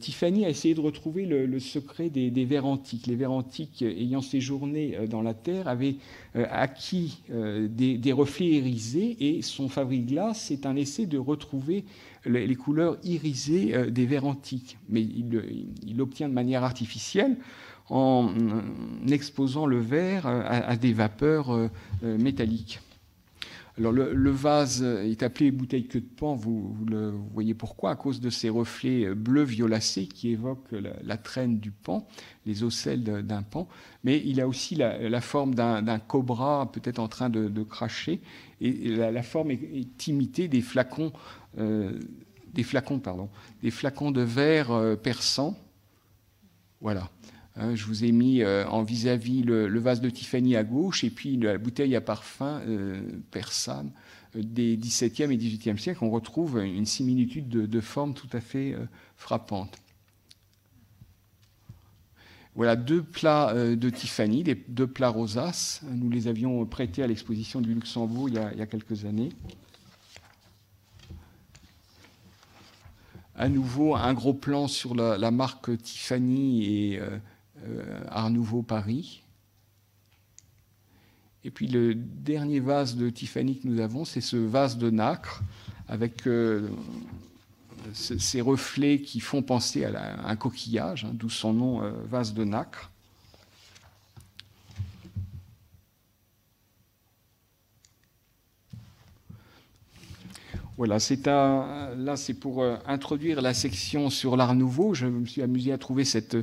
Tiffany a essayé de retrouver le secret des vers antiques. Les vers antiques, ayant séjourné dans la terre, avaient acquis des reflets irisés, et son Favril Glass, c'est un essai de retrouver les couleurs irisées des vers antiques. Mais il l'obtient de manière artificielle en exposant le verre à des vapeurs métalliques. Alors le vase est appelé bouteille queue de paon, vous voyez pourquoi, à cause de ces reflets bleus violacés qui évoquent la traîne du paon, les ocelles d'un paon, mais il a aussi la forme d'un cobra peut-être en train de cracher, et la forme est imitée des flacons de verre perçants. Voilà. Je vous ai mis en vis-à-vis le vase de Tiffany à gauche et puis la bouteille à parfum persane des XVIIe et XVIIIe siècles. On retrouve une similitude de forme tout à fait frappante. Voilà 2 plats de Tiffany, 2 plats rosaces. Nous les avions prêtés à l'exposition du Luxembourg il y a quelques années. À nouveau, un gros plan sur la marque Tiffany et Art Nouveau Paris. Et puis le dernier vase de Tiffany que nous avons, c'est ce vase de nacre avec ces reflets qui font penser à un coquillage, d'où son nom vase de nacre. Voilà, là c'est pour introduire la section sur l'Art Nouveau. Je me suis amusé à trouver cette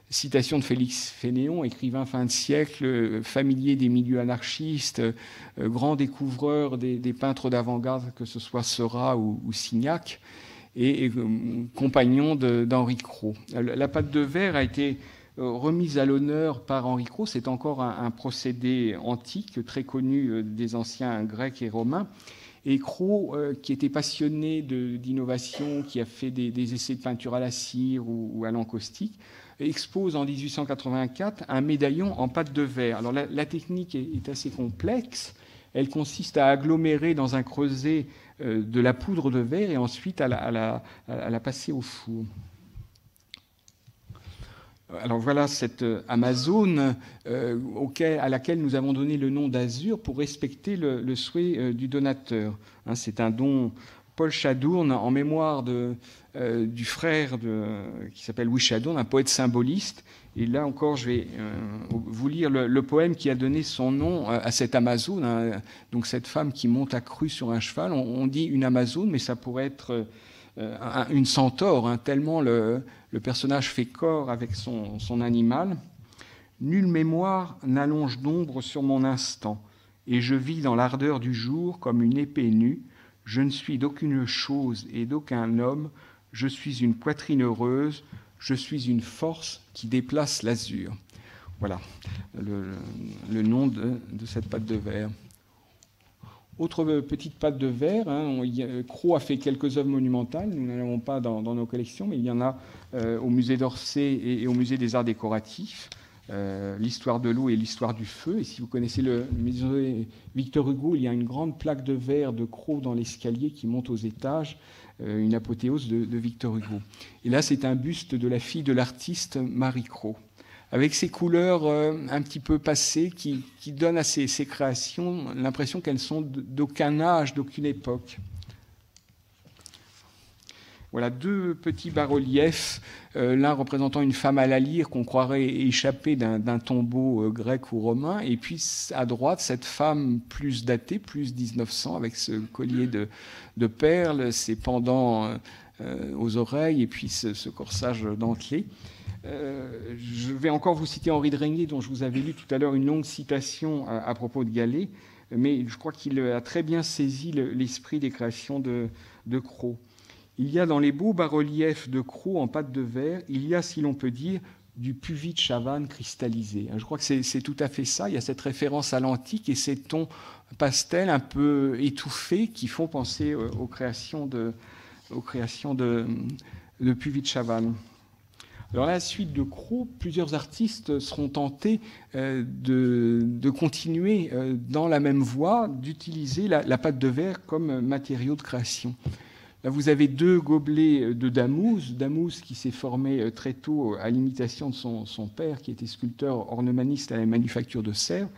citation de Félix Fénéon, écrivain fin de siècle, familier des milieux anarchistes, grand découvreur des peintres d'avant-garde, que ce soit Seurat ou Signac, et compagnon d'Henri Cros. La pâte de verre a été remise à l'honneur par Henri Cros. C'est encore un procédé antique, très connu des anciens Grecs et Romains. Et Cros, qui était passionné d'innovation, qui a fait des essais de peinture à la cire ou à l'encaustique, expose en 1884 un médaillon en pâte de verre. Alors la technique est assez complexe. Elle consiste à agglomérer dans un creuset de la poudre de verre et ensuite à la passer au four. Alors voilà cette Amazone à laquelle nous avons donné le nom d'Azur pour respecter le souhait du donateur. C'est un don Paul Chadourne, en mémoire du frère qui s'appelle Louis Chadourne, un poète symboliste. Et là encore, je vais vous lire le poème qui a donné son nom à cette Amazone, hein, donc cette femme qui monte à cru sur un cheval. On dit une Amazone, mais ça pourrait être une centaure, hein, tellement le personnage fait corps avec son animal. Nulle mémoire n'allonge d'ombre sur mon instant, et je vis dans l'ardeur du jour comme une épée nue. Je ne suis d'aucune chose et d'aucun homme, je suis une poitrine heureuse, je suis une force qui déplace l'azur. Voilà le nom de cette patte de verre. Autre petite patte de verre, hein, Cros a fait quelques œuvres monumentales, nous n'en avons pas dans nos collections, mais il y en a au musée d'Orsay et au musée des arts décoratifs. L'histoire de l'eau et l'histoire du feu. Et si vous connaissez le musée Victor Hugo, il y a une grande plaque de verre de Cros dans l'escalier qui monte aux étages, une apothéose de Victor Hugo. Et là, c'est un buste de la fille de l'artiste Marie Cros, avec ses couleurs un petit peu passées qui donnent à ces créations l'impression qu'elles sont d'aucun âge, d'aucune époque. Voilà deux petits bas-reliefs, l'un représentant une femme à la lyre qu'on croirait échappée d'un tombeau grec ou romain, et puis à droite, cette femme plus datée, plus 1900, avec ce collier de perles, ses pendants aux oreilles, et puis ce corsage dentelé. Je vais encore vous citer Henri de Régnier, dont je vous avais lu tout à l'heure une longue citation à propos de Gallet, mais je crois qu'il a très bien saisi l'esprit des créations de Cros. Il y a dans les beaux bas-reliefs de Cros en pâte de verre, il y a, si l'on peut dire, du Puvis de Chavannes cristallisé. Je crois que c'est tout à fait ça. Il y a cette référence à l'antique et ces tons pastels un peu étouffés qui font penser aux créations de Puvis de Chavannes. Alors à la suite de Cros, plusieurs artistes seront tentés de continuer dans la même voie, d'utiliser la pâte de verre comme matériau de création. Là, vous avez deux gobelets de Damouze. Damouze qui s'est formé très tôt à l'imitation de son père, qui était sculpteur ornemaniste à la manufacture de Sèvres,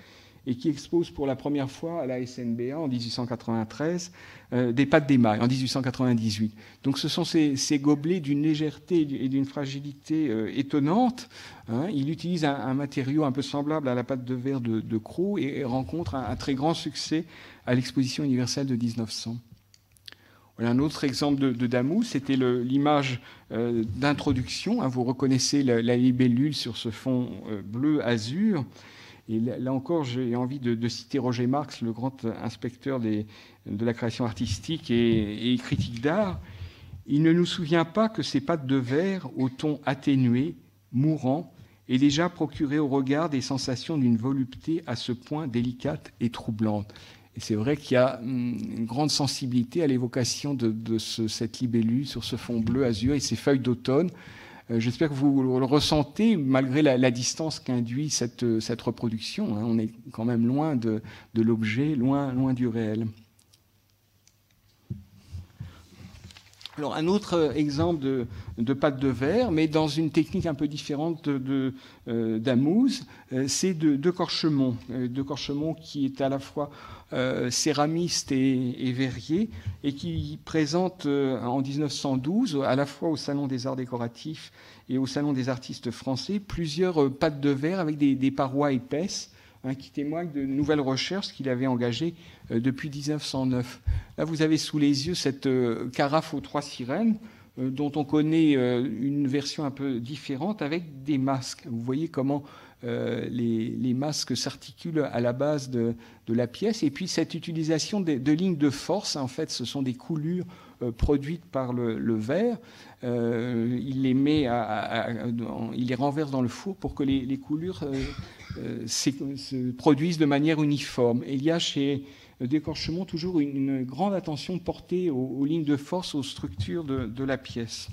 et qui expose pour la première fois à la SNBA en 1893 des pâtes d'émail, en 1898. Donc ce sont ces gobelets d'une légèreté et d'une fragilité étonnante. Hein. Il utilise un matériau un peu semblable à la pâte de verre de Cros et rencontre un très grand succès à l'exposition universelle de 1900. Voilà un autre exemple de Damouze, c'était l'image d'introduction. Hein. Vous reconnaissez la libellule sur ce fond bleu-azur. Et là encore, j'ai envie de citer Roger Marx, le grand inspecteur de la création artistique et critique d'art. Il ne nous souvient pas que ces pattes de verre, au ton atténué, mourant, aient déjà procuré au regard des sensations d'une volupté à ce point délicate et troublante. Et c'est vrai qu'il y a une grande sensibilité à l'évocation de cette libellule sur ce fond bleu azur et ces feuilles d'automne. J'espère que vous le ressentez, malgré la distance qu'induit cette reproduction. Hein. On est quand même loin de l'objet, loin du réel. Alors, un autre exemple de pâte de verre, mais dans une technique un peu différente d'Amouze, c'est de Corchemont. De Corchemont qui est à la fois céramiste et verrier, et qui présente en 1912, à la fois au Salon des Arts Décoratifs et au Salon des Artistes Français, plusieurs pâtes de verre avec des parois épaisses, hein, qui témoignent de nouvelles recherches qu'il avait engagées depuis 1909. Là, vous avez sous les yeux cette carafe aux 3 sirènes, dont on connaît une version un peu différente avec des masques. Vous voyez comment les masques s'articulent à la base de la pièce. Et puis cette utilisation de lignes de force, en fait, ce sont des coulures produites par le verre. Il les renverse dans le four pour que les coulures se produisent de manière uniforme. Et il y a chez de Corchemont toujours une grande attention portée aux lignes de force, aux structures de la pièce.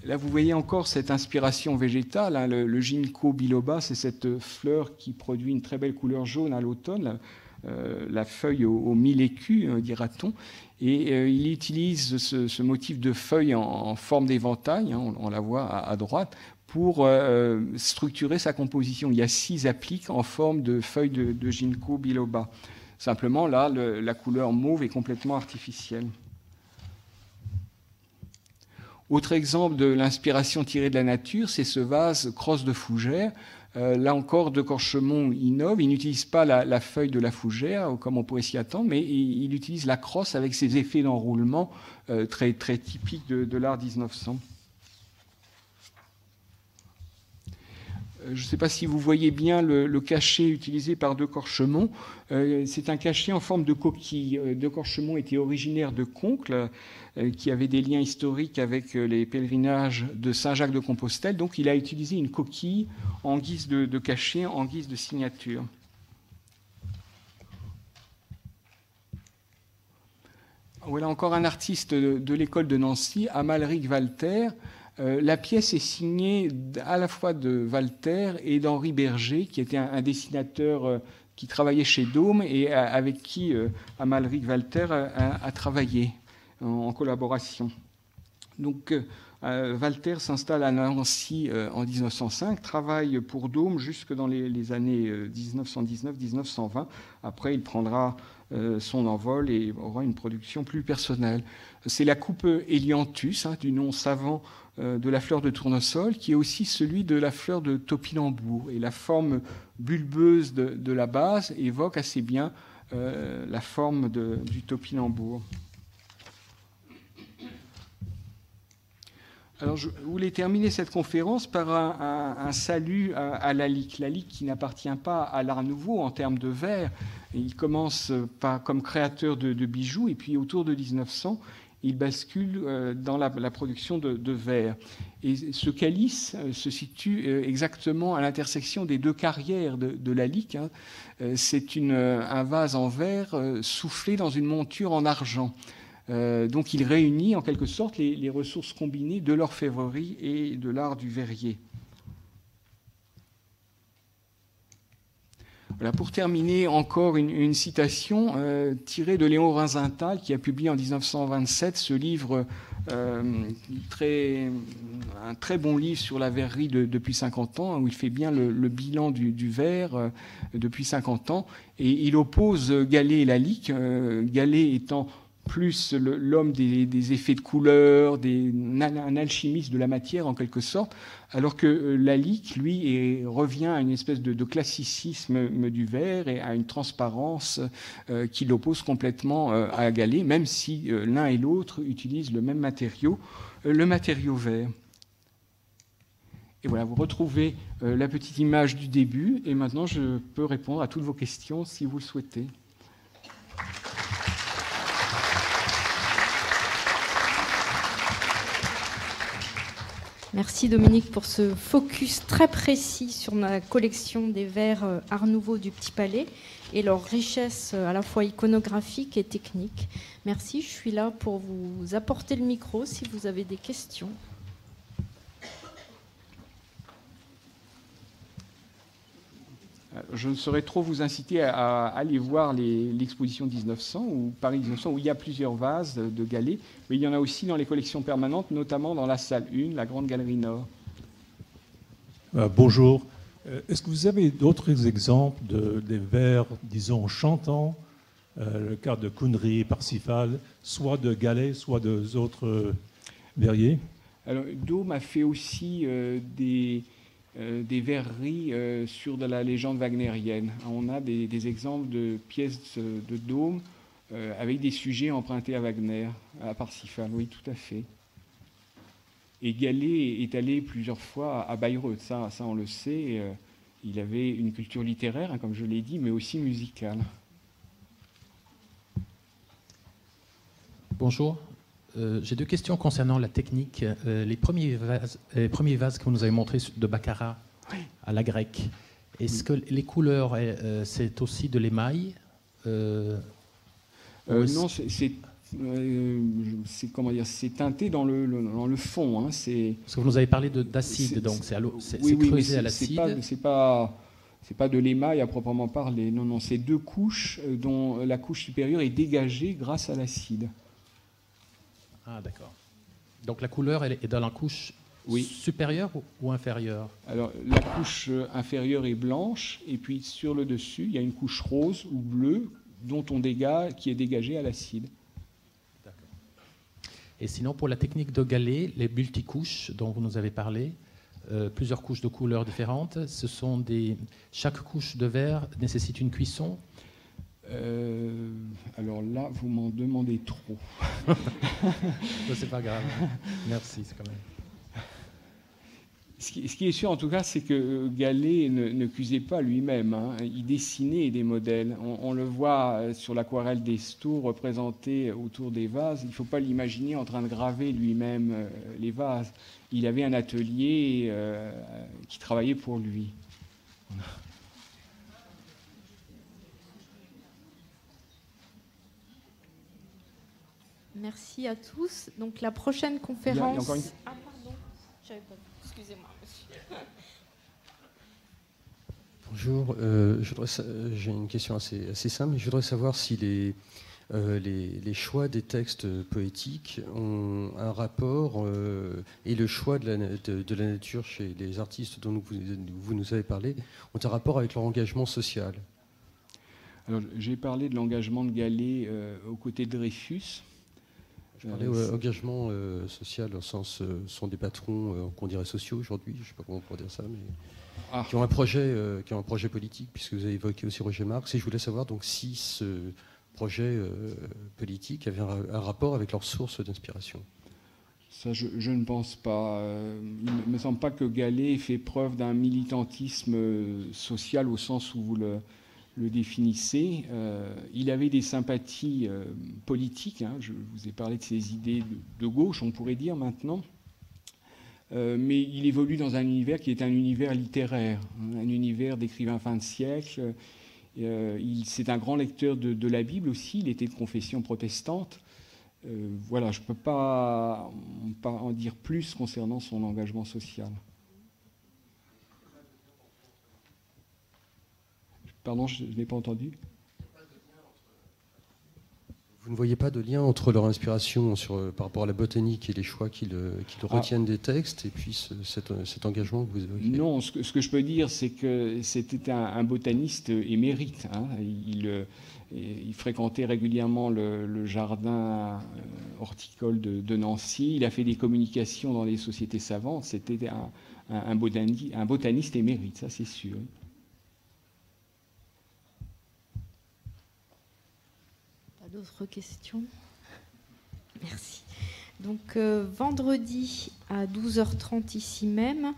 Là, vous voyez encore cette inspiration végétale. Hein, le ginkgo biloba, c'est cette fleur qui produit une très belle couleur jaune à l'automne, la feuille aux 1000 écus, dira-t-on. Et il utilise ce motif de feuille en forme d'éventail, hein, on la voit à droite, pour structurer sa composition. Il y a 6 appliques en forme de feuilles de ginkgo biloba. Simplement, là, la couleur mauve est complètement artificielle. Autre exemple de l'inspiration tirée de la nature, c'est ce vase crosse de fougère. Là encore, De Corchemont innove. Il n'utilise pas la feuille de la fougère, comme on pourrait s'y attendre, mais il utilise la crosse avec ses effets d'enroulement très, très typiques de l'art 1900. Je ne sais pas si vous voyez bien le cachet utilisé par De Corchemont. C'est un cachet en forme de coquille. De Corchemont était originaire de Conques, qui avait des liens historiques avec les pèlerinages de Saint-Jacques-de-Compostelle. Donc il a utilisé une coquille en guise de cachet, en guise de signature. Voilà encore un artiste de l'école de Nancy, Amalric Walter. La pièce est signée à la fois de Walter et d'Henri Berger, qui était un dessinateur qui travaillait chez Dôme et avec qui Amalric Walter a travaillé en collaboration. Donc, Walter s'installe à Nancy en 1905, travaille pour Dôme jusque dans les années 1919-1920. Après, il prendra son envol et aura une production plus personnelle. C'est la coupe Elianthus, du nom savant de la fleur de tournesol, qui est aussi celui de la fleur de topinambour. Et la forme bulbeuse de la base évoque assez bien la forme du topinambour. Alors, je voulais terminer cette conférence par un salut à Lalique. Lalique qui n'appartient pas à l'Art Nouveau en termes de verre. Il commence comme créateur de bijoux et puis autour de 1900, il bascule dans la production de verre. Et ce calice se situe exactement à l'intersection des deux carrières de Lalique. C'est un vase en verre soufflé dans une monture en argent. Donc il réunit en quelque sorte les ressources combinées de l'orfèvrerie et de l'art du verrier. Voilà, pour terminer, encore une citation tirée de Léon Rinzental, qui a publié en 1927 ce livre, un très bon livre sur la verrerie depuis 50 ans, où il fait bien le bilan du verre depuis 50 ans. Et il oppose Gallet et Lalique, Gallet étant plus l'homme des effets de couleur, un alchimiste de la matière en quelque sorte, alors que Lalique, lui, revient à une espèce de classicisme du verre et à une transparence qui l'oppose complètement à Gallet, même si l'un et l'autre utilisent le même matériau, le matériau vert. Et voilà, vous retrouvez la petite image du début, et maintenant je peux répondre à toutes vos questions si vous le souhaitez. Merci Dominique pour ce focus très précis sur la collection des verres Art Nouveau du Petit Palais et leur richesse à la fois iconographique et technique. Merci, je suis là pour vous apporter le micro si vous avez des questions. Je ne saurais trop vous inciter à aller voir l'exposition 1900 ou Paris 1900, où il y a plusieurs vases de Gallet, mais il y en a aussi dans les collections permanentes, notamment dans la salle 1, la Grande Galerie Nord. Bonjour. Est-ce que vous avez d'autres exemples des vers, disons, chantants, le cas de Kundry et Parsifal, soit de Gallet, soit d'autres verriers? Alors, Dôme a fait aussi des verreries sur de la légende wagnérienne. On a des exemples de pièces de Dôme avec des sujets empruntés à Wagner, à Parsifal, oui, tout à fait. Et Gallet est allé plusieurs fois à Bayreuth, ça on le sait. Il avait une culture littéraire, comme je l'ai dit, mais aussi musicale. Bonjour. J'ai deux questions concernant la technique. Les premiers vases que vous nous avez montrés de Baccarat à la grecque, est-ce que les couleurs, c'est aussi de l'émail Non, c'est teinté dans le fond. Parce que vous nous avez parlé d'acide, donc c'est creusé à l'acide. C'est pas de l'émail à proprement parler. Non, c'est deux couches dont la couche supérieure est dégagée grâce à l'acide. Ah, d'accord. Donc la couleur, elle est dans la couche supérieure ou inférieure? Alors, la couche inférieure est blanche, et puis sur le dessus, il y a une couche rose ou bleue qui est dégagé à l'acide. Et sinon, pour la technique de Gallet, les multicouches dont vous nous avez parlé, plusieurs couches de couleurs différentes, chaque couche de verre nécessite une cuisson. Alors là, vous m'en demandez trop. C'est pas grave. Merci, c'est quand même. Ce qui est sûr, en tout cas, c'est que Gallet ne cuisait pas lui-même. Hein. Il dessinait des modèles. On le voit sur l'aquarelle d'Esto représenté autour des vases. Il ne faut pas l'imaginer en train de graver lui-même les vases. Il avait un atelier qui travaillait pour lui. Merci à tous. Donc la prochaine conférence... Il y a encore une... Ah pardon, j'avais pas... Excusez-moi, monsieur. Bonjour, j'ai une question assez simple. Je voudrais savoir si les choix des textes poétiques ont un rapport, et le choix de la nature chez les artistes dont vous nous avez parlé, ont un rapport avec leur engagement social. Alors, j'ai parlé de l'engagement de Gallet aux côtés de Dreyfus. Je parlais engagement social, au sens, sont des patrons qu'on dirait sociaux aujourd'hui, je ne sais pas comment on pourrait dire ça, mais qui ont un projet politique, puisque vous avez évoqué aussi Roger Marx, et je voulais savoir donc si ce projet politique avait un rapport avec leur source d'inspiration. Ça, je ne pense pas. Il ne me semble pas que Gallet ait fait preuve d'un militantisme social au sens où vous le définissez. Il avait des sympathies politiques. Hein. Je vous ai parlé de ses idées de gauche, on pourrait dire maintenant. Mais il évolue dans un univers qui est un univers littéraire, hein, un univers d'écrivains fin de siècle. C'est un grand lecteur de la Bible aussi. Il était de confession protestante. Voilà, je ne peux pas en dire plus concernant son engagement social. Pardon, je n'ai pas entendu. Vous ne voyez pas de lien entre leur inspiration par rapport à la botanique et les choix qu'ils retiennent des textes et puis cet engagement que vous évoquez? Non, ce que je peux dire, c'est que c'était un botaniste émérite. Hein. Il fréquentait régulièrement le jardin horticole de Nancy. Il a fait des communications dans les sociétés savantes. C'était un botaniste émérite, ça c'est sûr. D'autres questions? Merci. Donc vendredi à 12h30 ici même,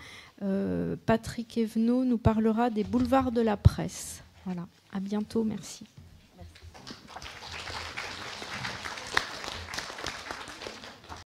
Patrick Evenot nous parlera des boulevards de la presse. Voilà, à bientôt, merci.